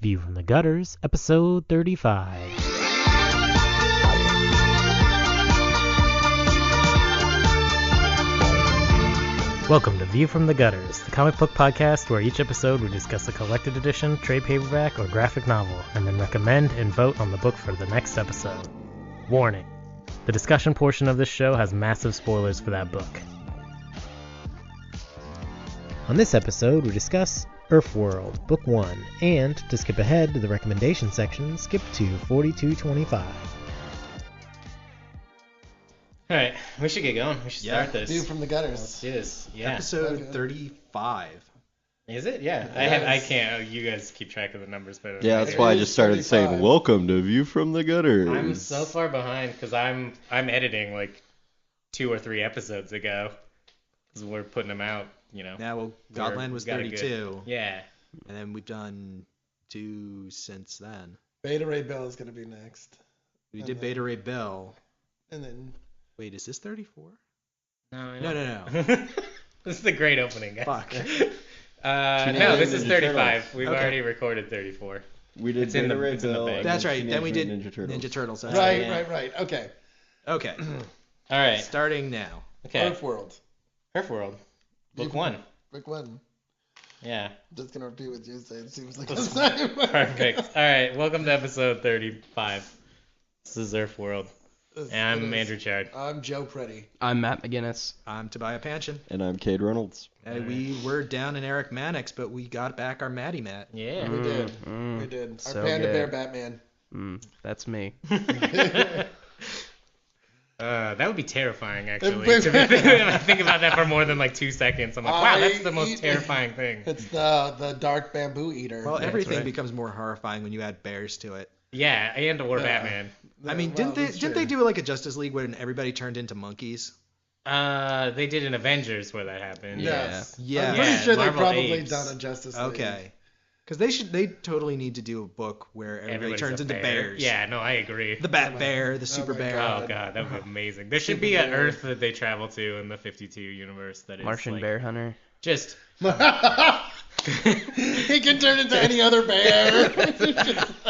View from the Gutters, episode 35. Welcome to View from the Gutters, the comic book podcast where each episode we discuss a collected edition, trade paperback, or graphic novel, and then recommend and vote on the book for the next episode. Warning: the discussion portion of this show has massive spoilers for that book. On this episode, we discuss Erfworld, Book 1, and, to skip ahead to the recommendation section, skip to 4225. Alright, we should get going. We should start this. View from the Gutters. Let's do this. Yeah. Episode 35. Is it? Yeah. I can't. You guys keep track of the numbers better. Yeah, that's why I just started saying, welcome to View from the Gutters. I'm so far behind because I'm editing like 2 or 3 episodes ago because we're putting them out, you know. Yeah, well, Godland was 32. Yeah. And then we've done 2 since then. Beta Ray Bell is going to be next. We did Beta Ray Bell. And then... Wait, is this 34? No. This is the great opening, guys. Fuck. No, this is 35. Turtles. We've already recorded 34. We did It's in the Bell. thing. That's right. Then we did Ninja Turtles. Right. Okay. Okay. All right. Starting now. Okay. Erfworld. Book 1. Book 1. Yeah. Just going to repeat what you said. It seems like the same. Perfect. All right. Welcome to episode 35. This is Erfworld. And I'm Andrew Chard. I'm Joe Preddy. I'm Matt McGinnis. I'm Tobiah Panchin. And I'm Cade Reynolds. And we were down in Eric Mannix, but we got back our Matty Matt. Yeah. We did. We did. Our So Panda good. Bear Batman. That's me. That would be terrifying, actually. If I think about that for more than like 2 seconds, I'm like, wow, that's the most terrifying thing. It's the dark bamboo eater. Well, everything right. becomes more horrifying when you add bears to it. Yeah, or Batman. I mean, didn't they do like a Justice League when everybody turned into monkeys? They did an Avengers where that happened. Yes. Yeah. I'm pretty sure they've Marvel probably Apes. done a Justice League. Okay. Because they totally need to do a book where everybody Everybody's turns a into bear. bears. Yeah, no, I agree. The Bat Bear, the Super my Bear. Oh god, that would be amazing. There should be an Earth that they travel to in the 52 universe that is Martian like, Bear Hunter. Just He can turn into any other bear.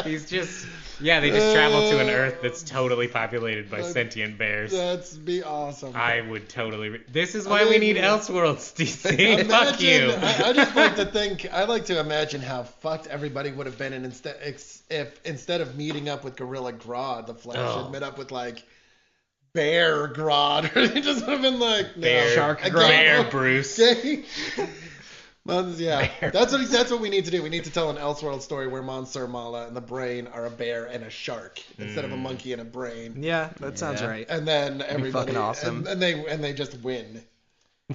he's just they just travel to an Earth that's totally populated by sentient bears. That's be awesome. I would totally. This is why we need Elseworlds, DC. Fuck you. I just like to think. I like to imagine how fucked everybody would have been, if instead of meeting up with Gorilla Grodd, the Flash had met up with like Bear Grodd, or they just would have been like Shark Grodd. Bear Bruce. Well, yeah, that's what we need to do. We need to tell an Elseworld story where Monsieur Mala and the Brain are a bear and a shark instead of a monkey and a brain. Yeah, that sounds right. And then everybody, fucking awesome. and they just win.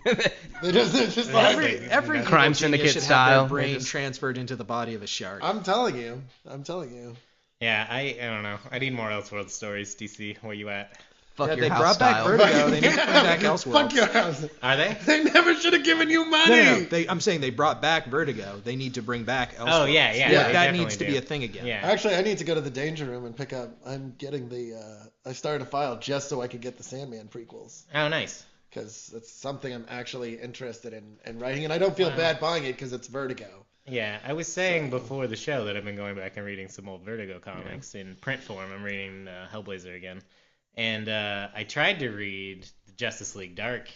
They just like Every Crime evil genius Syndicate should style. have their brain transferred into the body of a shark. I'm telling you. Yeah, I don't know. I need more Elseworld stories, DC. Where you at? Fuck your they house brought back style. Vertigo. They need to bring back Elseworlds. Fuck your house. Are they? They never should have given you money. No. I'm saying they brought back Vertigo. They need to bring back Elseworlds. Oh, yeah, they that definitely needs to do. be a thing again. Yeah. Actually, I need to go to the Danger Room and pick up. I'm getting I started a file just so I could get the Sandman prequels. Oh, nice. Because it's something I'm actually interested in writing, and I don't feel bad buying it because it's Vertigo. Yeah, I was saying before the show that I've been going back and reading some old Vertigo comics in print form. I'm reading Hellblazer again. And I tried to read the Justice League Dark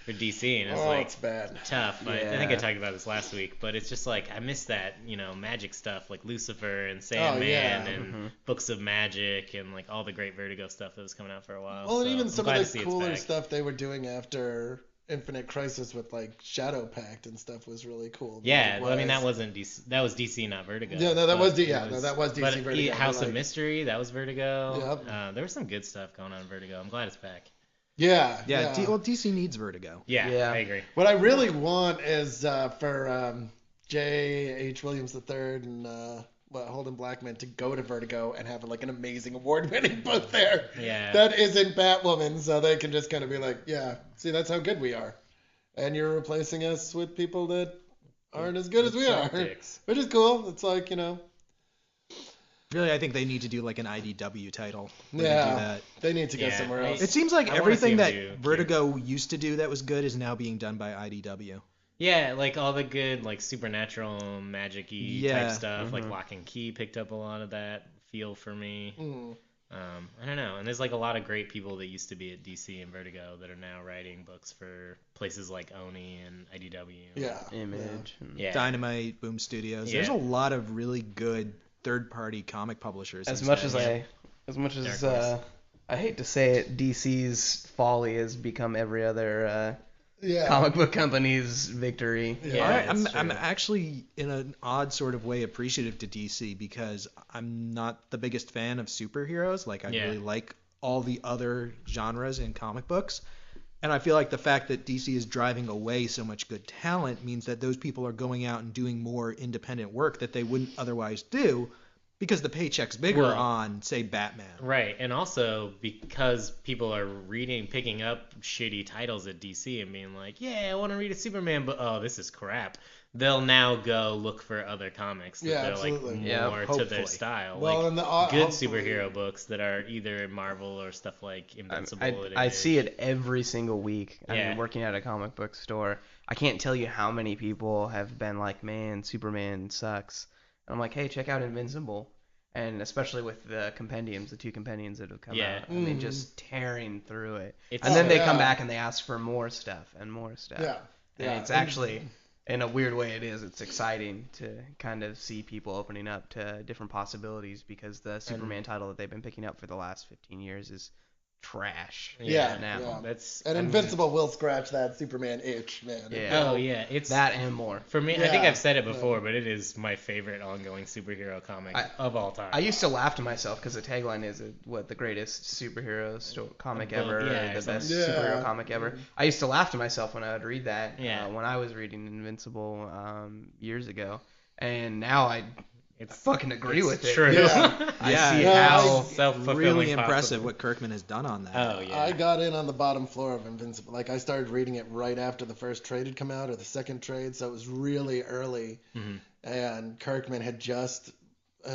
for DC, and it's bad. Tough. Yeah. I think I talked about this last week, but it's just like I miss that, magic stuff like Lucifer and Sandman and Books of Magic and like all the great Vertigo stuff that was coming out for a while. Well, and so even I'm some glad to of see the it's cooler back. stuff they were doing after Infinite Crisis with like Shadow Pact and stuff was really cool. Yeah, I mean that wasn't DC. That was DC, not Vertigo. Yeah, no, that was DC. It that was DC. But Vertigo. House of Mystery, that was Vertigo. Yep. There was some good stuff going on in Vertigo. I'm glad it's back. Yeah. Well, DC needs Vertigo. Yeah, I agree. What I really want is for J.H. Williams III and Holden Blackman to go to Vertigo and have like an amazing award-winning book there. Yeah. That isn't Batwoman, so they can just kind of be like, yeah, see, that's how good we are. And you're replacing us with people that aren't as good as we are. Dicks. Which is cool. It's like, Really, I think they need to do like an IDW title. They do yeah, that. they need to go Yeah, somewhere else. It seems like I wanna see everything them that do Vertigo used to do that was good is now being done by IDW. Yeah, like all the good, like supernatural, magic-y Yeah. type stuff. Like Mhm. Lock and Key picked up a lot of that feel for me. Mm. I don't know. And there's like a lot of great people that used to be at DC and Vertigo that are now writing books for places like Oni and IDW. Yeah. Image. and- Yeah. Dynamite, Boom Studios. There's a Yeah. lot of really good third-party comic publishers. As these much days. as Dark Horse. I hate to say it, DC's folly has become every other Yeah. comic book company's victory. Yeah, I'm it's I'm true. actually in an odd sort of way appreciative to DC because I'm not the biggest fan of superheroes. Like I Yeah. really like all the other genres in comic books. And I feel like the fact that DC is driving away so much good talent means that those people are going out and doing more independent work that they wouldn't otherwise do because the paycheck's bigger Well, on, say, Batman. Right, and also because people are picking up shitty titles at DC and being like, yeah, I want to read a Superman, but oh, this is crap. They'll now go look for other comics that Yeah, they're absolutely. like Yeah, more to hopefully. their style. Well, like and the good hopefully- superhero books that are either Marvel or stuff like Invincible. I see it every single week. I Yeah. mean, working at a comic book store, I can't tell you how many people have been like, man, Superman sucks. And I'm like, hey, check out Invincible. And especially with the compendiums, the 2 compendiums that have come Yeah. out. I mean, just tearing through it. It's- And then they yeah. come back and they ask for more stuff and more stuff. Yeah. And Yeah. it's actually, in a weird way, it's exciting to kind of see people opening up to different possibilities because the Superman title that they've been picking up for the last 15 years is trash. Yeah, Now. yeah. That's And I mean- Invincible will scratch that Superman itch, man. Yeah. Oh yeah, it's That and more. for me. I think Yeah. I've said it before, but it is my favorite ongoing superhero comic of all time. I used to laugh to myself because the tagline is the greatest superhero comic Well, ever, yeah, or the best Yeah. superhero comic ever. I used to laugh to myself when I would read that Yeah. when I was reading Invincible years ago, and now I It's fucking agree it's with it. True. Yeah. I Yeah, see yeah, how Self-fulfilling Really prophecy. impressive what Kirkman has done on that. Oh yeah. I got in on the bottom floor of Invincible. Like I started reading it right after the first trade had come out or the second trade, so it was really early. Mhm. And Kirkman had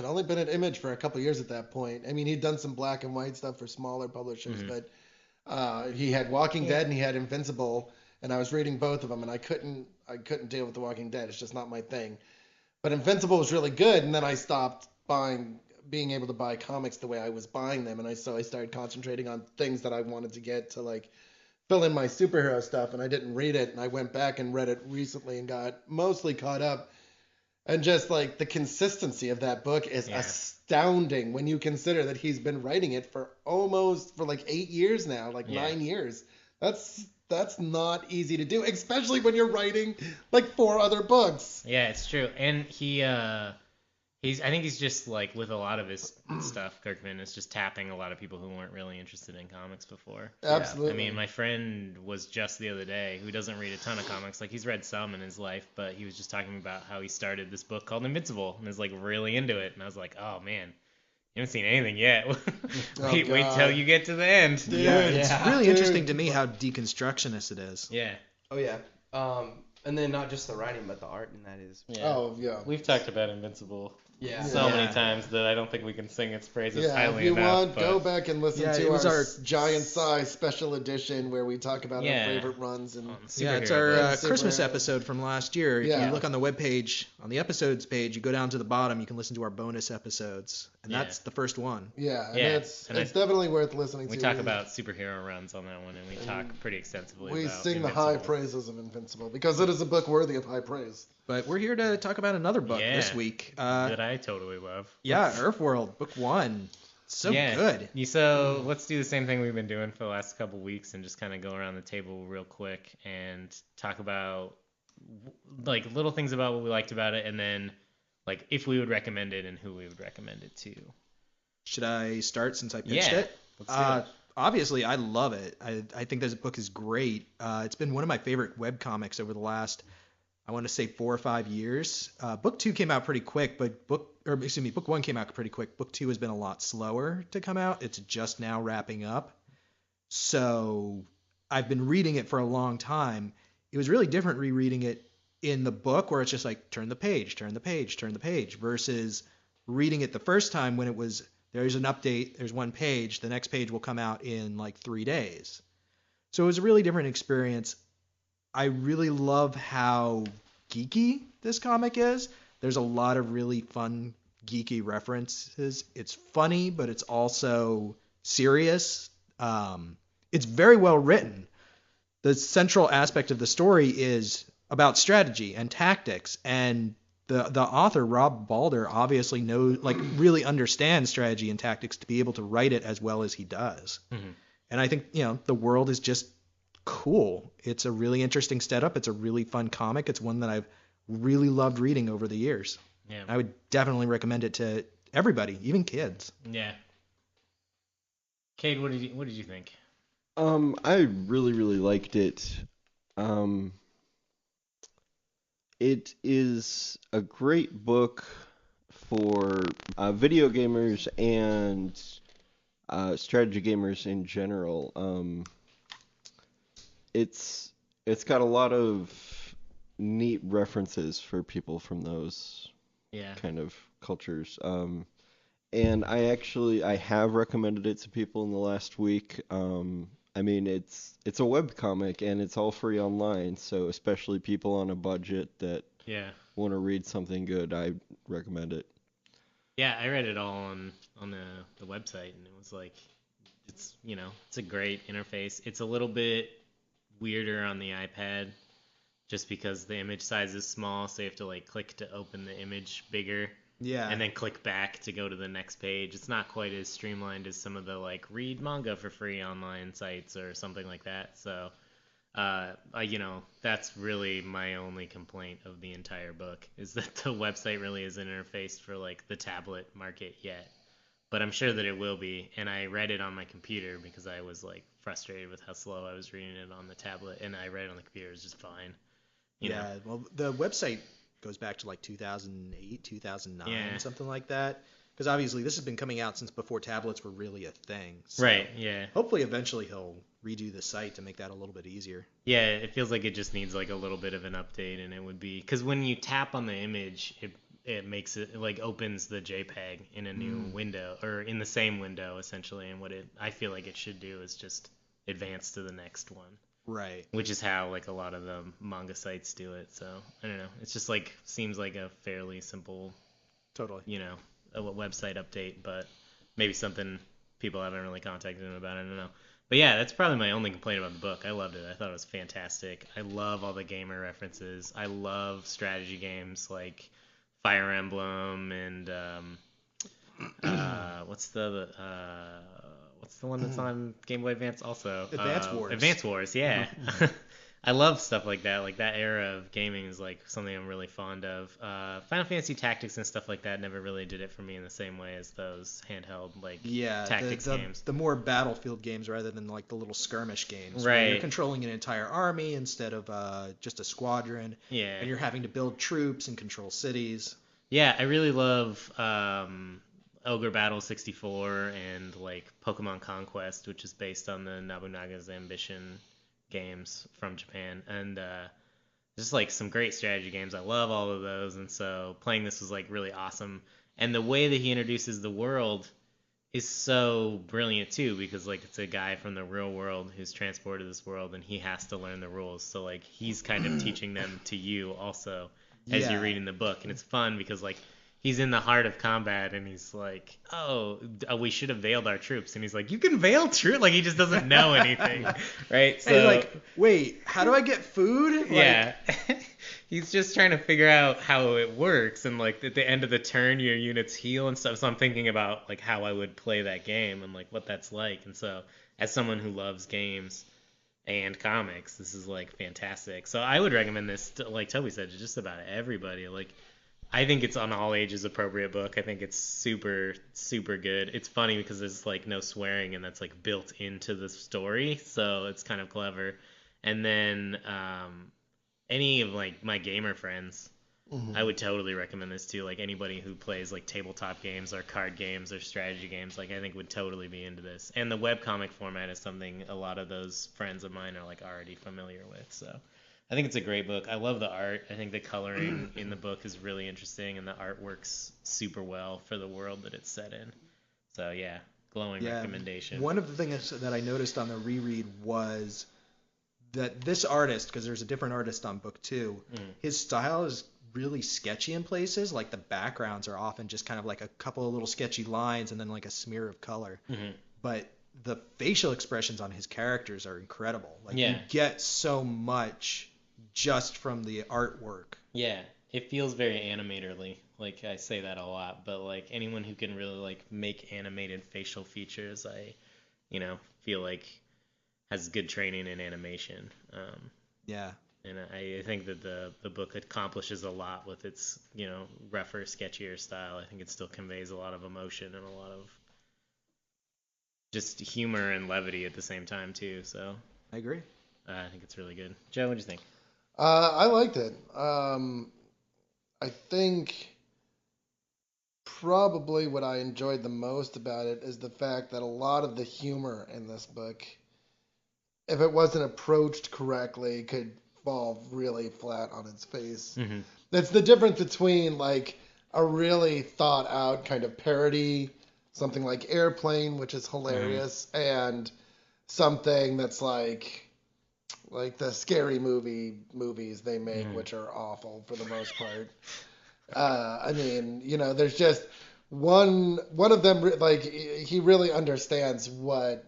only been at Image for a couple years at that point. I mean, he'd done some black and white stuff for smaller publishers, but he had Walking Dead and he had Invincible, and I was reading both of them, and I couldn't deal with The Walking Dead. It's just not my thing. But Invincible was really good, and then I stopped being able to buy comics the way I was buying them, and so I started concentrating on things that I wanted to get to like fill in my superhero stuff, and I didn't read it, and I went back and read it recently and got mostly caught up. And just like the consistency of that book is astounding when you consider that he's been writing it for like 8 years now, like 9 years. That's not easy to do, especially when you're writing like 4 other books. Yeah, it's true. And I think he's just like with a lot of his stuff, Kirkman is just tapping a lot of people who weren't really interested in comics before. Absolutely. I mean, my friend was just the other day, who doesn't read a ton of comics, like he's read some in his life, but he was just talking about how he started this book called Invincible and is like really into it. And I was like, oh man, you haven't seen anything yet. wait God. till you get to the end. Dude, It's really dude. interesting to me how deconstructionist it is. Yeah. Oh yeah. And then not just the writing, but the art, and that is. Oh yeah. We've talked about Invincible Yeah. so Yeah. many times that I don't think we can sing its praises Yeah, highly if you enough. want, but go back and listen Yeah, to it was our our giant size special edition where we talk about Yeah. our favorite runs and on Yeah, it's superhero our books. Christmas Superhero. episode from last year. If Yeah. you look on the webpage, on the episodes page, you go down to the bottom, you can listen to our bonus episodes. And Yeah. that's the first one. yeah, and Yeah, it's and it's definitely worth listening We to. talk about superhero runs on that one, and we talk pretty extensively we about sing the high Invincible. praises of Invincible because it is a book worthy of high praise. But we're here to talk about another book Yeah. this week. that I totally love. Yeah, Erfworld, book 1. So Yeah. good. So let's do the same thing we've been doing for the last couple weeks and just kind of go around the table real quick and talk about like little things about what we liked about it, and then like if we would recommend it and who we would recommend it to. Should I start since I pitched Yeah, it? let's do it. Obviously, I love it. I think this book is great. It's been one of my favorite webcomics over the last, I want to say 4 or 5 years. Book 2 came out pretty quick, but book 1 came out pretty quick. Book 2 has been a lot slower to come out. It's just now wrapping up. So I've been reading it for a long time. It was really different rereading it in the book where it's just like turn the page, turn the page, turn the page versus reading it the first time when it was there's an update, there's one page, the next page will come out in like 3 days. So it was a really different experience. I really love how geeky this comic is. There's a lot of really fun geeky references. It's funny, but it's also serious. It's very well written. The central aspect of the story is about strategy and tactics, and the author Rob Balder obviously really understands strategy and tactics to be able to write it as well as he does. Mm-hmm. And I think the world is just cool. It's a really interesting setup. It's a really fun comic. It's one that I've really loved reading over the years. Yeah. I would definitely recommend it to everybody, even kids. Yeah. Cade, what did you think? I really, really liked it. It is a great book for video gamers and strategy gamers in general. It's got a lot of neat references for people from those kind of cultures. And I have recommended it to people in the last week. I mean, it's a webcomic and it's all free online, so especially people on a budget that want to read something good, I recommend it. Yeah, I read it all on the website, and it was like, it's a great interface. It's a little bit weirder on the iPad, just because the image size is small, so you have to like click to open the image bigger. Yeah. And then click back to go to the next page. It's not quite as streamlined as some of the like read manga for free online sites or something like that. So, that's really my only complaint of the entire book, is that the website really isn't interfaced for like the tablet market yet. But I'm sure that it will be. And I read it on my computer because I was like frustrated with how slow I was reading it on the tablet, and I read it on the computer. It was just fine. You know? Well, the website goes back to like 2008, 2009, something like that. Because obviously this has been coming out since before tablets were really a thing. So right, yeah. Hopefully eventually he'll redo the site to make that a little bit easier. Yeah, it feels like it just needs like a little bit of an update, and it would be... Because when you tap on the image, it makes it, like, opens the JPEG in a new window, or in the same window, essentially, and what I feel like it should do is just advance to the next one. Right. Which is how like a lot of the manga sites do it. So I don't know. It's just like seems like a fairly simple, totally, a website update, but maybe something people haven't really contacted him about. I don't know. But yeah, that's probably my only complaint about the book. I loved it. I thought it was fantastic. I love all the gamer references. I love strategy games like Fire Emblem and what's the one that's on Game Boy Advance also? Advance Wars. Advance Wars, yeah. I love stuff like that. Like that era of gaming is like something I'm really fond of. Final Fantasy Tactics and stuff like that never really did it for me in the same way as those handheld tactics games. The more battlefield games rather than like the little skirmish games. Right. Where you're controlling an entire army instead of just a squadron. Yeah. And you're having to build troops and control cities. Yeah, I really love Ogre Battle 64 and like Pokemon Conquest, which is based on the Nobunaga's Ambition games from Japan, and just like some great strategy games. I love all of those, and so playing this was like really awesome. And the way that he introduces the world is so brilliant too, because like it's a guy from the real world who's transported to this world, and he has to learn the rules. So like he's kind of teaching them to you also as you're reading the book, and it's fun because like he's in the heart of combat, and he's like, oh, we should have veiled our troops. And he's like, you can veil troops? Like, he just doesn't know anything, right? So, and he's like, wait, how do I get food? Yeah. He's just trying to figure out how it works. And, like, at the end of the turn, your units heal and stuff. So I'm thinking about, like, how I would play that game and, like, what that's like. And so as someone who loves games and comics, this is, like, fantastic. So I would recommend this, to, like Toby said, to just about everybody. Like, I think it's on all ages appropriate book. I think it's super, super good. It's funny because there's like no swearing, and that's like built into the story, so it's kind of clever. And then any of like my gamer friends, I would totally recommend this to. Like anybody who plays like tabletop games or card games or strategy games, like I think would totally be into this. And the webcomic format is something a lot of those friends of mine are like already familiar with, so I think it's a great book. I love the art. I think the coloring in the book is really interesting, and the art works super well for the world that it's set in. So, yeah, glowing recommendation. One of the things that I noticed on the reread was that this artist, because there's a different artist on book 2, his style is really sketchy in places. Like the backgrounds are often just kind of like a couple of little sketchy lines and then like a smear of color. But the facial expressions on his characters are incredible. Like you get so much just from the artwork. Yeah, it feels very animatorly. Like I say that a lot, but like anyone who can really like make animated facial features, I feel like has good training in animation. And I think that the book accomplishes a lot with its, rougher, sketchier style. I think it still conveys a lot of emotion and a lot of just humor and levity at the same time, too. So I agree. I think it's really good. Joe, what do you think? I liked it. I think probably what I enjoyed the most about it is the fact that a lot of the humor in this book, if it wasn't approached correctly, could fall really flat on its face. That's the difference between like a really thought out kind of parody, something like Airplane, which is hilarious, and something that's like the scary movies they make, which are awful for the most part. I mean, there's just one of them, like, he really understands what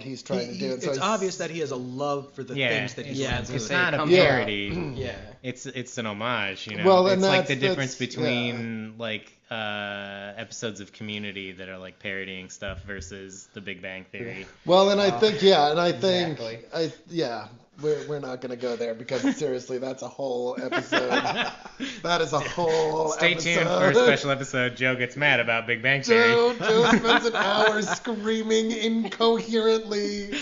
he's trying to do. And so it's obvious that he has a love for the things that he's trying to do. It's not a parody. It's an homage, Well, it's like the difference between like episodes of Community that are like parodying stuff versus The Big Bang Theory. Well, and I think we're not going to go there because seriously, that's a whole episode. That is a whole Stay episode. tuned for a special episode. Joe gets mad about Big Bang Theory. Joe spends an hour screaming incoherently.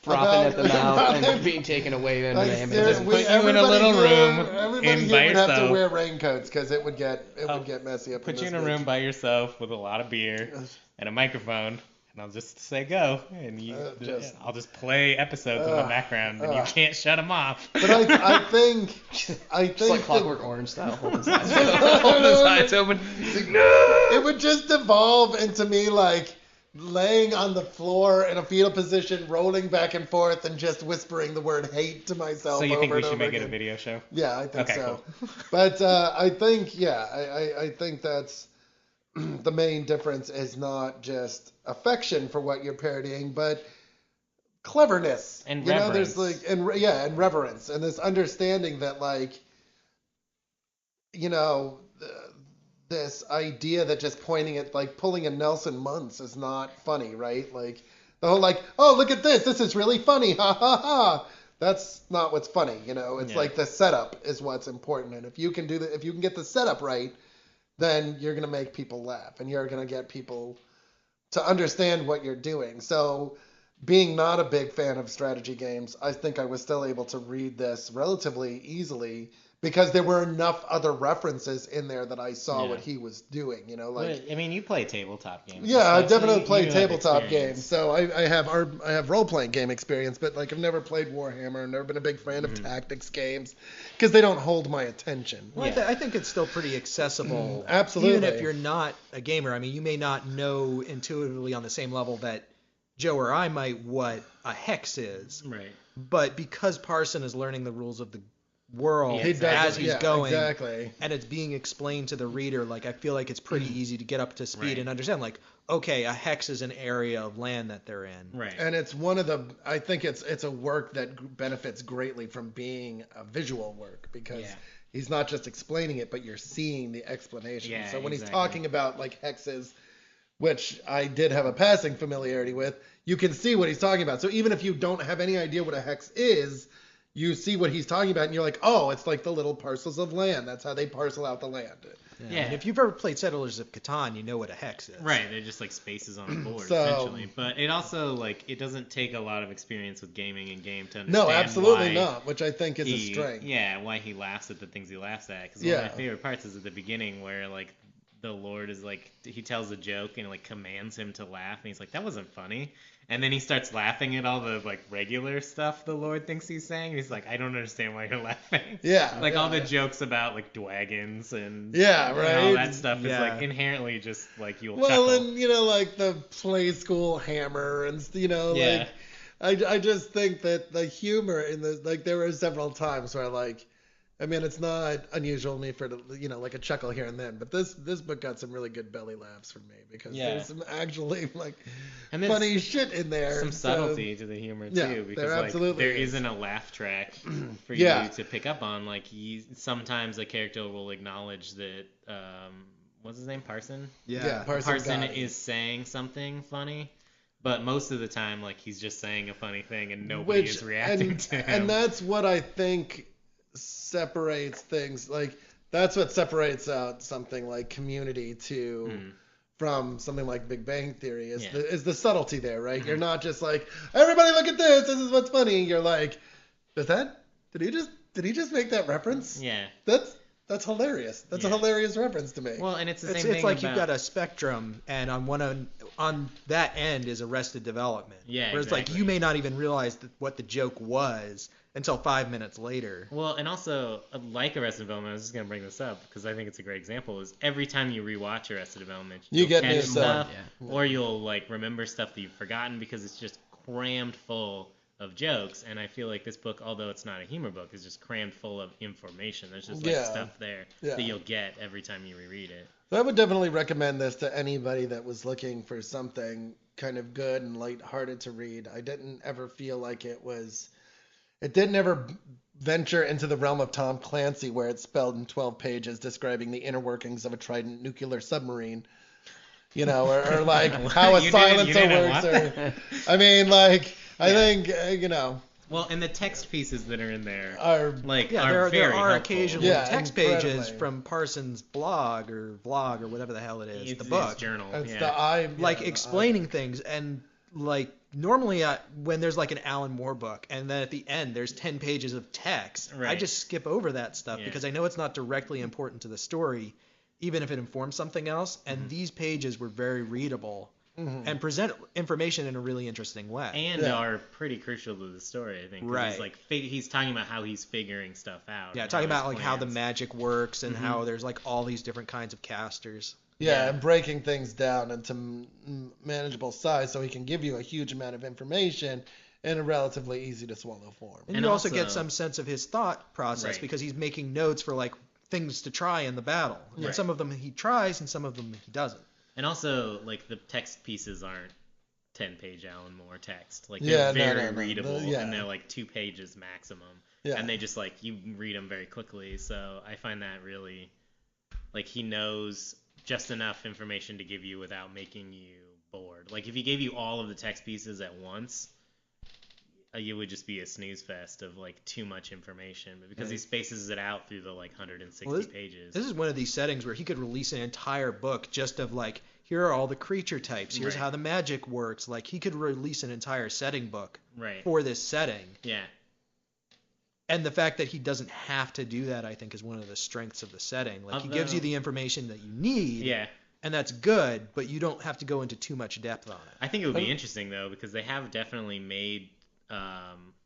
Frothing at the mouth and being taken away in an ambulance. Just put you in a little room everybody here would have to wear raincoats because it would get messy up. Put you in a room by yourself with a lot of beer and a microphone. And I'll just say go, and I'll just play episodes in the background, and you can't shut them off. But I think just like Clockwork Orange style, hold his eyes open. No! It would just devolve into me like laying on the floor in a fetal position, rolling back and forth, and just whispering the word hate to myself. So you think we should make it a video show? Yeah, I think so. Cool. But I think I think that's. The main difference is not just affection for what you're parodying, but cleverness. And reverence. There's like, and reverence. And this understanding that like, this idea that just pointing at, like, pulling a Nelson Muntz is not funny, right? Like, the whole like, oh, look at this is really funny, ha ha ha. That's not what's funny, It's like the setup is what's important. And if you can get the setup right, then you're going to make people laugh and you're going to get people to understand what you're doing. So being not a big fan of strategy games, I think I was still able to read this relatively easily because there were enough other references in there that I saw what he was doing, like. I mean, you play tabletop games. Yeah, I definitely play tabletop games. So I have role-playing game experience, but like I've never played Warhammer. I've never been a big fan of tactics games because they don't hold my attention. Well, I think it's still pretty accessible. Absolutely. Even if you're not a gamer, I mean, you may not know intuitively on the same level that Joe or I might what a hex is. Right. But because Parson is learning the rules of the world as he's going, exactly. And it's being explained to the reader, like I feel like it's pretty easy to get up to speed and understand, like, okay, a hex is an area of land that they're in. Right. And it's I think it's a work that benefits greatly from being a visual work because he's not just explaining it, but you're seeing the explanation. Yeah, so when he's talking about like hexes, which I did have a passing familiarity with, you can see what he's talking about. So even if you don't have any idea what a hex is, you see what he's talking about, and you're like, oh, it's like the little parcels of land. That's how they parcel out the land. Yeah. And if you've ever played Settlers of Catan, you know what a hex is. Right. They're just like spaces on a board, essentially. But it also, like, it doesn't take a lot of experience with gaming and game to understand. No, absolutely not, which I think is a strength. Yeah, why he laughs at the things he laughs at. Because one of my favorite parts is at the beginning where, like, the Lord is like, he tells a joke and like commands him to laugh, and he's like, that wasn't funny. And then he starts laughing at all the like regular stuff the Lord thinks he's saying. He's like, I don't understand why you're laughing. Yeah. Like all the jokes about like dragons and right. all that stuff is like inherently just like you'll chuckle. Well, and like the play school hammer and like I just think that the humor in the like there were several times where like, I mean, it's not unusual to me for like a chuckle here and then, but this book got some really good belly laughs from me because there's some actually like funny shit in there. Some subtlety to the humor too, because like there isn't a laugh track for you to pick up on. Like sometimes a character will acknowledge that what's his name, Parson? Yeah, Parson is saying something funny. But most of the time, like, he's just saying a funny thing and nobody is reacting to him. And that's what I think separates things. Like, that's what separates out something like Community from something like Big Bang Theory is the subtlety there, right? Mm-hmm. You're not just like, everybody look at this is what's funny. You're like, did he just make that reference? Yeah. That's hilarious. That's a hilarious reference to me. Well, and it's the same thing. It's like you've got a spectrum, and on that end is Arrested Development. Yeah, whereas like you may not even realize what the joke was until 5 minutes later. Well, and also like Arrested Development, I was just gonna bring this up because I think it's a great example. Is every time you rewatch Arrested Development, you get new stuff, or you'll like remember stuff that you've forgotten because it's just crammed full of jokes. And I feel like this book, although it's not a humor book, is just crammed full of information. There's just like stuff there that you'll get every time you reread it. So I would definitely recommend this to anybody that was looking for something kind of good and lighthearted to read. I didn't ever feel like it didn't ever venture into the realm of Tom Clancy where it's spelled in 12 pages describing the inner workings of a Trident nuclear submarine. Or like how a silencer works. I mean, like, I think, Well, and the text pieces that are in there are very there are helpful. occasionally text pages from Parson's blog or vlog or whatever the hell it is, the book. His journal. It's explaining things, and like normally when there's like an Alan Moore book and then at the end there's 10 pages of text, I just skip over that stuff because I know it's not directly important to the story, even if it informs something else. And these pages were very readable. Mm-hmm. And present information in a really interesting way. And are pretty crucial to the story, I think. Right. He's talking about how he's figuring stuff out. Yeah, talking about like how the magic works and how there's like all these different kinds of casters. Yeah, and breaking things down into manageable size so he can give you a huge amount of information in a relatively easy to swallow form. And you also get some sense of his thought process because he's making notes for like things to try in the battle. And some of them he tries and some of them he doesn't. And also, like, the text pieces aren't 10-page Alan Moore text. Like, they're very readable, and they're, like, 2 pages maximum. Yeah. And they just, like, you read them very quickly. So I find that really, like, he knows just enough information to give you without making you bored. Like, if he gave you all of the text pieces at once, it would just be a snooze fest of, like, too much information. But because he spaces it out through the, like, 160 pages. This is one of these settings where he could release an entire book just of, like, here are all the creature types. Here's how the magic works. Like, he could release an entire setting book for this setting. Yeah. And the fact that he doesn't have to do that, I think, is one of the strengths of the setting. Like, he gives you the information that you need. Yeah. And that's good, but you don't have to go into too much depth on it. I think it would be interesting, though, because they have definitely made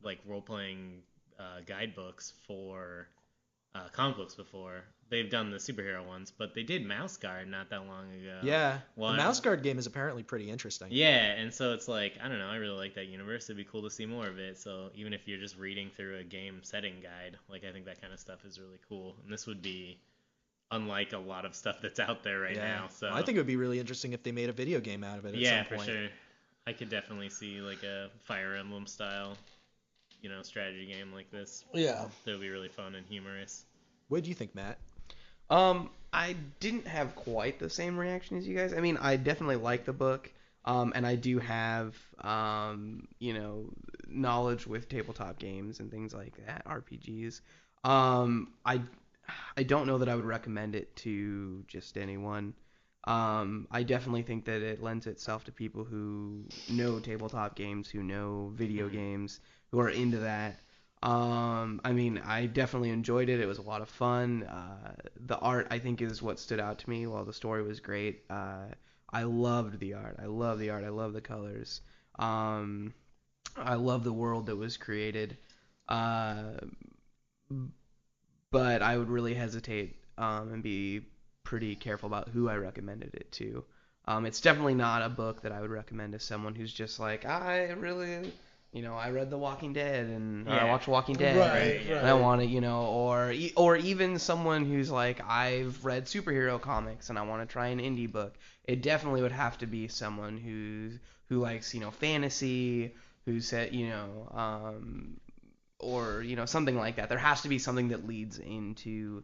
like role-playing guidebooks for comic books before. They've done the superhero ones, but they did Mouse Guard not that long ago. Yeah, the Mouse Guard game is apparently pretty interesting. Yeah, and so it's like, I don't know, I really like that universe. It'd be cool to see more of it. So even if you're just reading through a game setting guide, like, I think that kind of stuff is really cool. And this would be unlike a lot of stuff that's out there right now. So I think it would be really interesting if they made a video game out of it at some point. Yeah, for sure. I could definitely see like a Fire Emblem style, strategy game like this. Yeah. That would be really fun and humorous. What do you think, Matt? I didn't have quite the same reaction as you guys. I mean, I definitely like the book, and I do have, knowledge with tabletop games and things like that, RPGs. I don't know that I would recommend it to just anyone. I definitely think that it lends itself to people who know tabletop games, who know video games, who are into that. I mean, I definitely enjoyed it. It was a lot of fun. The art, I think, is what stood out to me, while the story was great. I loved the art. I love the art. I love the colors. I love the world that was created. But I would really hesitate and be pretty careful about who I recommended it to. It's definitely not a book that I would recommend to someone who's just like, I really I read The Walking Dead or I watched Walking Dead, Right. and I want to, or even someone who's like, I've read superhero comics and I want to try an indie book. It definitely would have to be someone who likes, fantasy, who said, or something like that. There has to be something that leads into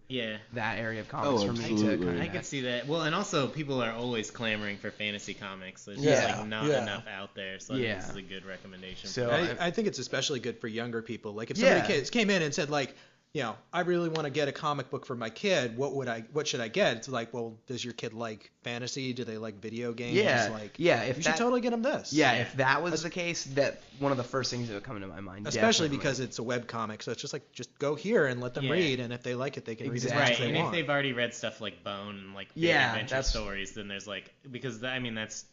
that area of comics for me to kind of. I could see that. Well, and also people are always clamoring for fantasy comics. There's just not enough out there, so I think this is a good recommendation. So I think it's especially good for younger people. Like if somebody came in and said like, I really want to get a comic book for my kid. What should I get? It's like, well, does your kid like fantasy? Do they like video games? You should totally get them this. If that was the case, that one of the first things that would come into my mind. Especially because it's a webcomic, so it's just like, just go here and let them read, and if they like it, they can read as much as they want. And if they've already read stuff like Bone and like big adventure stories, then there's like, because that's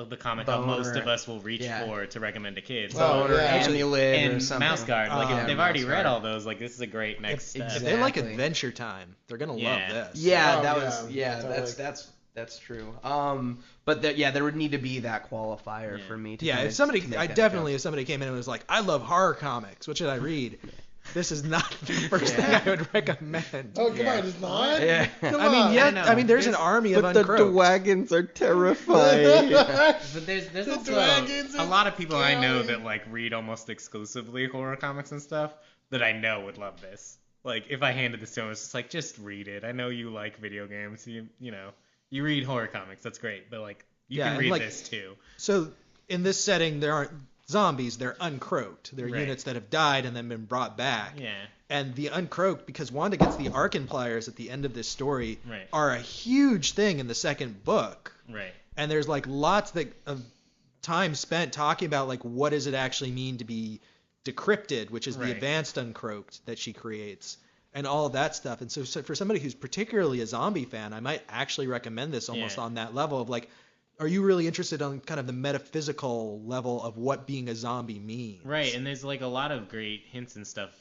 the comic that most of us will reach for to recommend to kids. And Mouse Guard. Like if they've already read all those, like this is a great next step. If they like Adventure Time, they're gonna love this. That's true. But there would need to be that qualifier for me to. If somebody came in and was like, I love horror comics, what should I read? This is not the first thing I would recommend. Oh, come on, it's not? Yeah. Come on. I mean, there's an army of uncroaked. But the wagons are terrifying. But there's also a lot of people I know that like read almost exclusively horror comics and stuff that I know would love this. Like if I handed this to them, it's just like, just read it. I know you like video games. You read horror comics. That's great. But like you can read this too. So in this setting, there aren't zombies, they're uncroaked. They're units that have died and then been brought back. Yeah. And the uncroaked, because Wanda gets the Arcan pliers at the end of this story, are a huge thing in the second book. Right. And there's like lots of time spent talking about like what does it actually mean to be decrypted, which is the advanced uncroaked that she creates, and all of that stuff. And so for somebody who's particularly a zombie fan, I might actually recommend this almost on that level of like, are you really interested on kind of the metaphysical level of what being a zombie means? Right, and there's like a lot of great hints and stuff,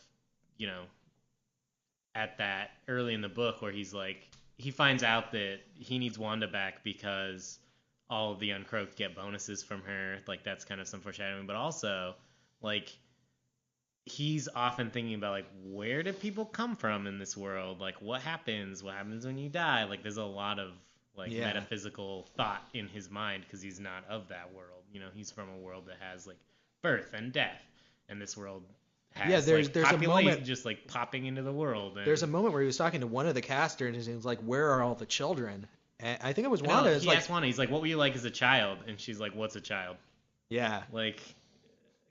at that early in the book where he's like, he finds out that he needs Wanda back because all of the uncroaked get bonuses from her. Like that's kind of some foreshadowing, but also like he's often thinking about like, where do people come from in this world? Like what happens when you die? Like there's a lot of metaphysical thought in his mind because he's not of that world. He's from a world that has like birth and death, and this world has there's a moment just like popping into the world. And there's a moment where he was talking to one of the casters and he was like, "Where are all the children?" And I think it was Wanda. He asked Wanda. He's like, "What were you like as a child?" And she's like, "What's a child?" Yeah. Like,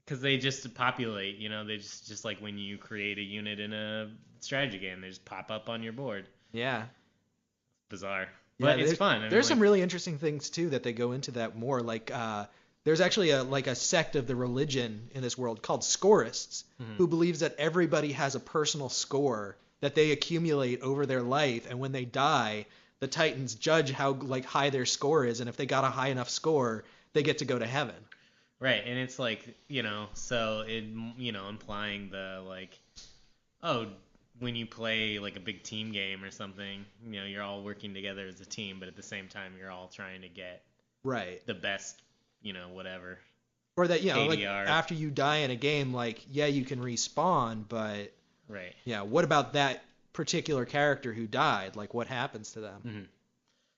because they just populate. They just like when you create a unit in a strategy game, they just pop up on your board. Yeah. Bizarre. But it's fun. There's some really interesting things too that they go into that more. Like there's actually a sect of the religion in this world called Scorists, who believes that everybody has a personal score that they accumulate over their life, and when they die, the Titans judge how high their score is, and if they got a high enough score, they get to go to heaven. Right, and it's like so it implying the like, oh, when you play like a big team game or something, you're all working together as a team, but at the same time you're all trying to get the best, whatever. Or that like after you die in a game, you can respawn, but what about that particular character who died? Like what happens to them? Mm-hmm.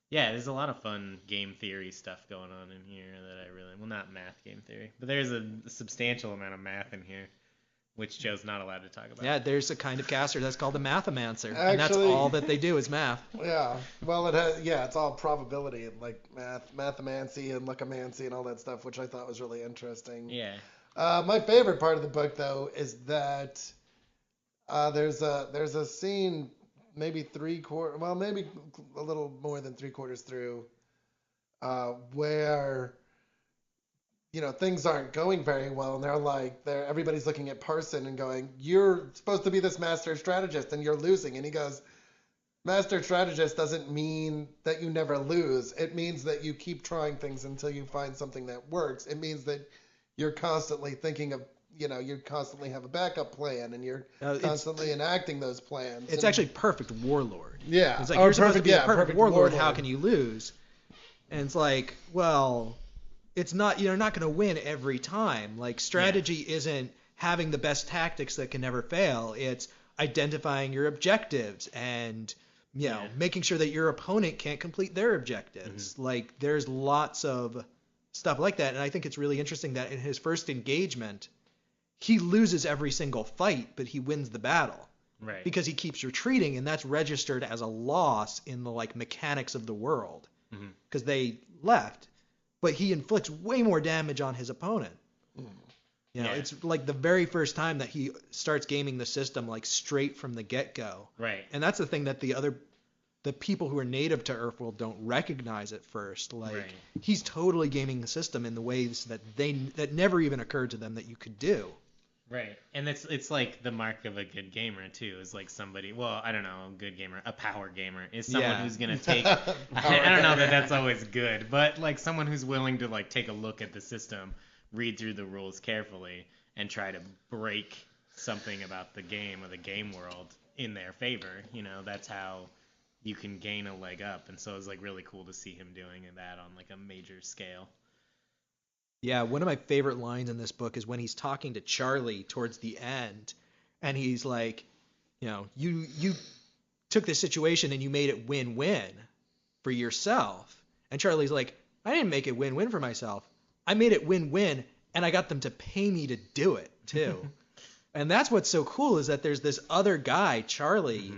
Yeah, there's a lot of fun game theory stuff going on in here that I really not math game theory, but there's a substantial amount of math in here, which Joe's not allowed to talk about. Yeah, there's a kind of caster that's called a mathomancer, and that's all that they do is math. Yeah, well, it's all probability and like mathomancy and lookomancy and all that stuff, which I thought was really interesting. Yeah. My favorite part of the book, though, is that there's a scene maybe maybe a little more than 3/4 through, where things aren't going very well, and everybody's looking at Parson and going, "You're supposed to be this master strategist, and you're losing." And he goes, "Master strategist doesn't mean that you never lose. It means that you keep trying things until you find something that works. It means that you're constantly thinking of, you constantly have a backup plan, and you're constantly enacting those plans." It's actually perfect warlord. Yeah. It's like, you're supposed to be a perfect warlord. How can you lose? And it's like, well, it's not, you're not going to win every time. Like, strategy isn't having the best tactics that can never fail. It's identifying your objectives and, you know, making sure that your opponent can't complete their objectives. Mm-hmm. Like, there's lots of stuff like that. And I think it's really interesting that in his first engagement, he loses every single fight, but he wins the battle. Right. Because he keeps retreating, and that's registered as a loss in the, like, mechanics of the world. Because they left. But he inflicts way more damage on his opponent. You know, it's like the very first time that he starts gaming the system, like, straight from the get-go. Right. And that's the thing that the people who are native to Erfwold don't recognize at first. Like, he's totally gaming the system in the ways that never even occurred to them that you could do. Right. And it's like the mark of a good gamer, too, is like somebody, well, I don't know, a good gamer, a power gamer, is someone who's going to take, I don't know that that's always good, but like someone who's willing to like take a look at the system, read through the rules carefully, and try to break something about the game or the game world in their favor. You know, that's how you can gain a leg up. And so it's like really cool to see him doing that on like a major scale. Yeah, one of my favorite lines in this book is when he's talking to Charlie towards the end, and he's like, you know, you took this situation and you made it win-win for yourself. And Charlie's like, I didn't make it win-win for myself. I made it win-win, and I got them to pay me to do it, too. And that's what's so cool, is that there's this other guy, Charlie,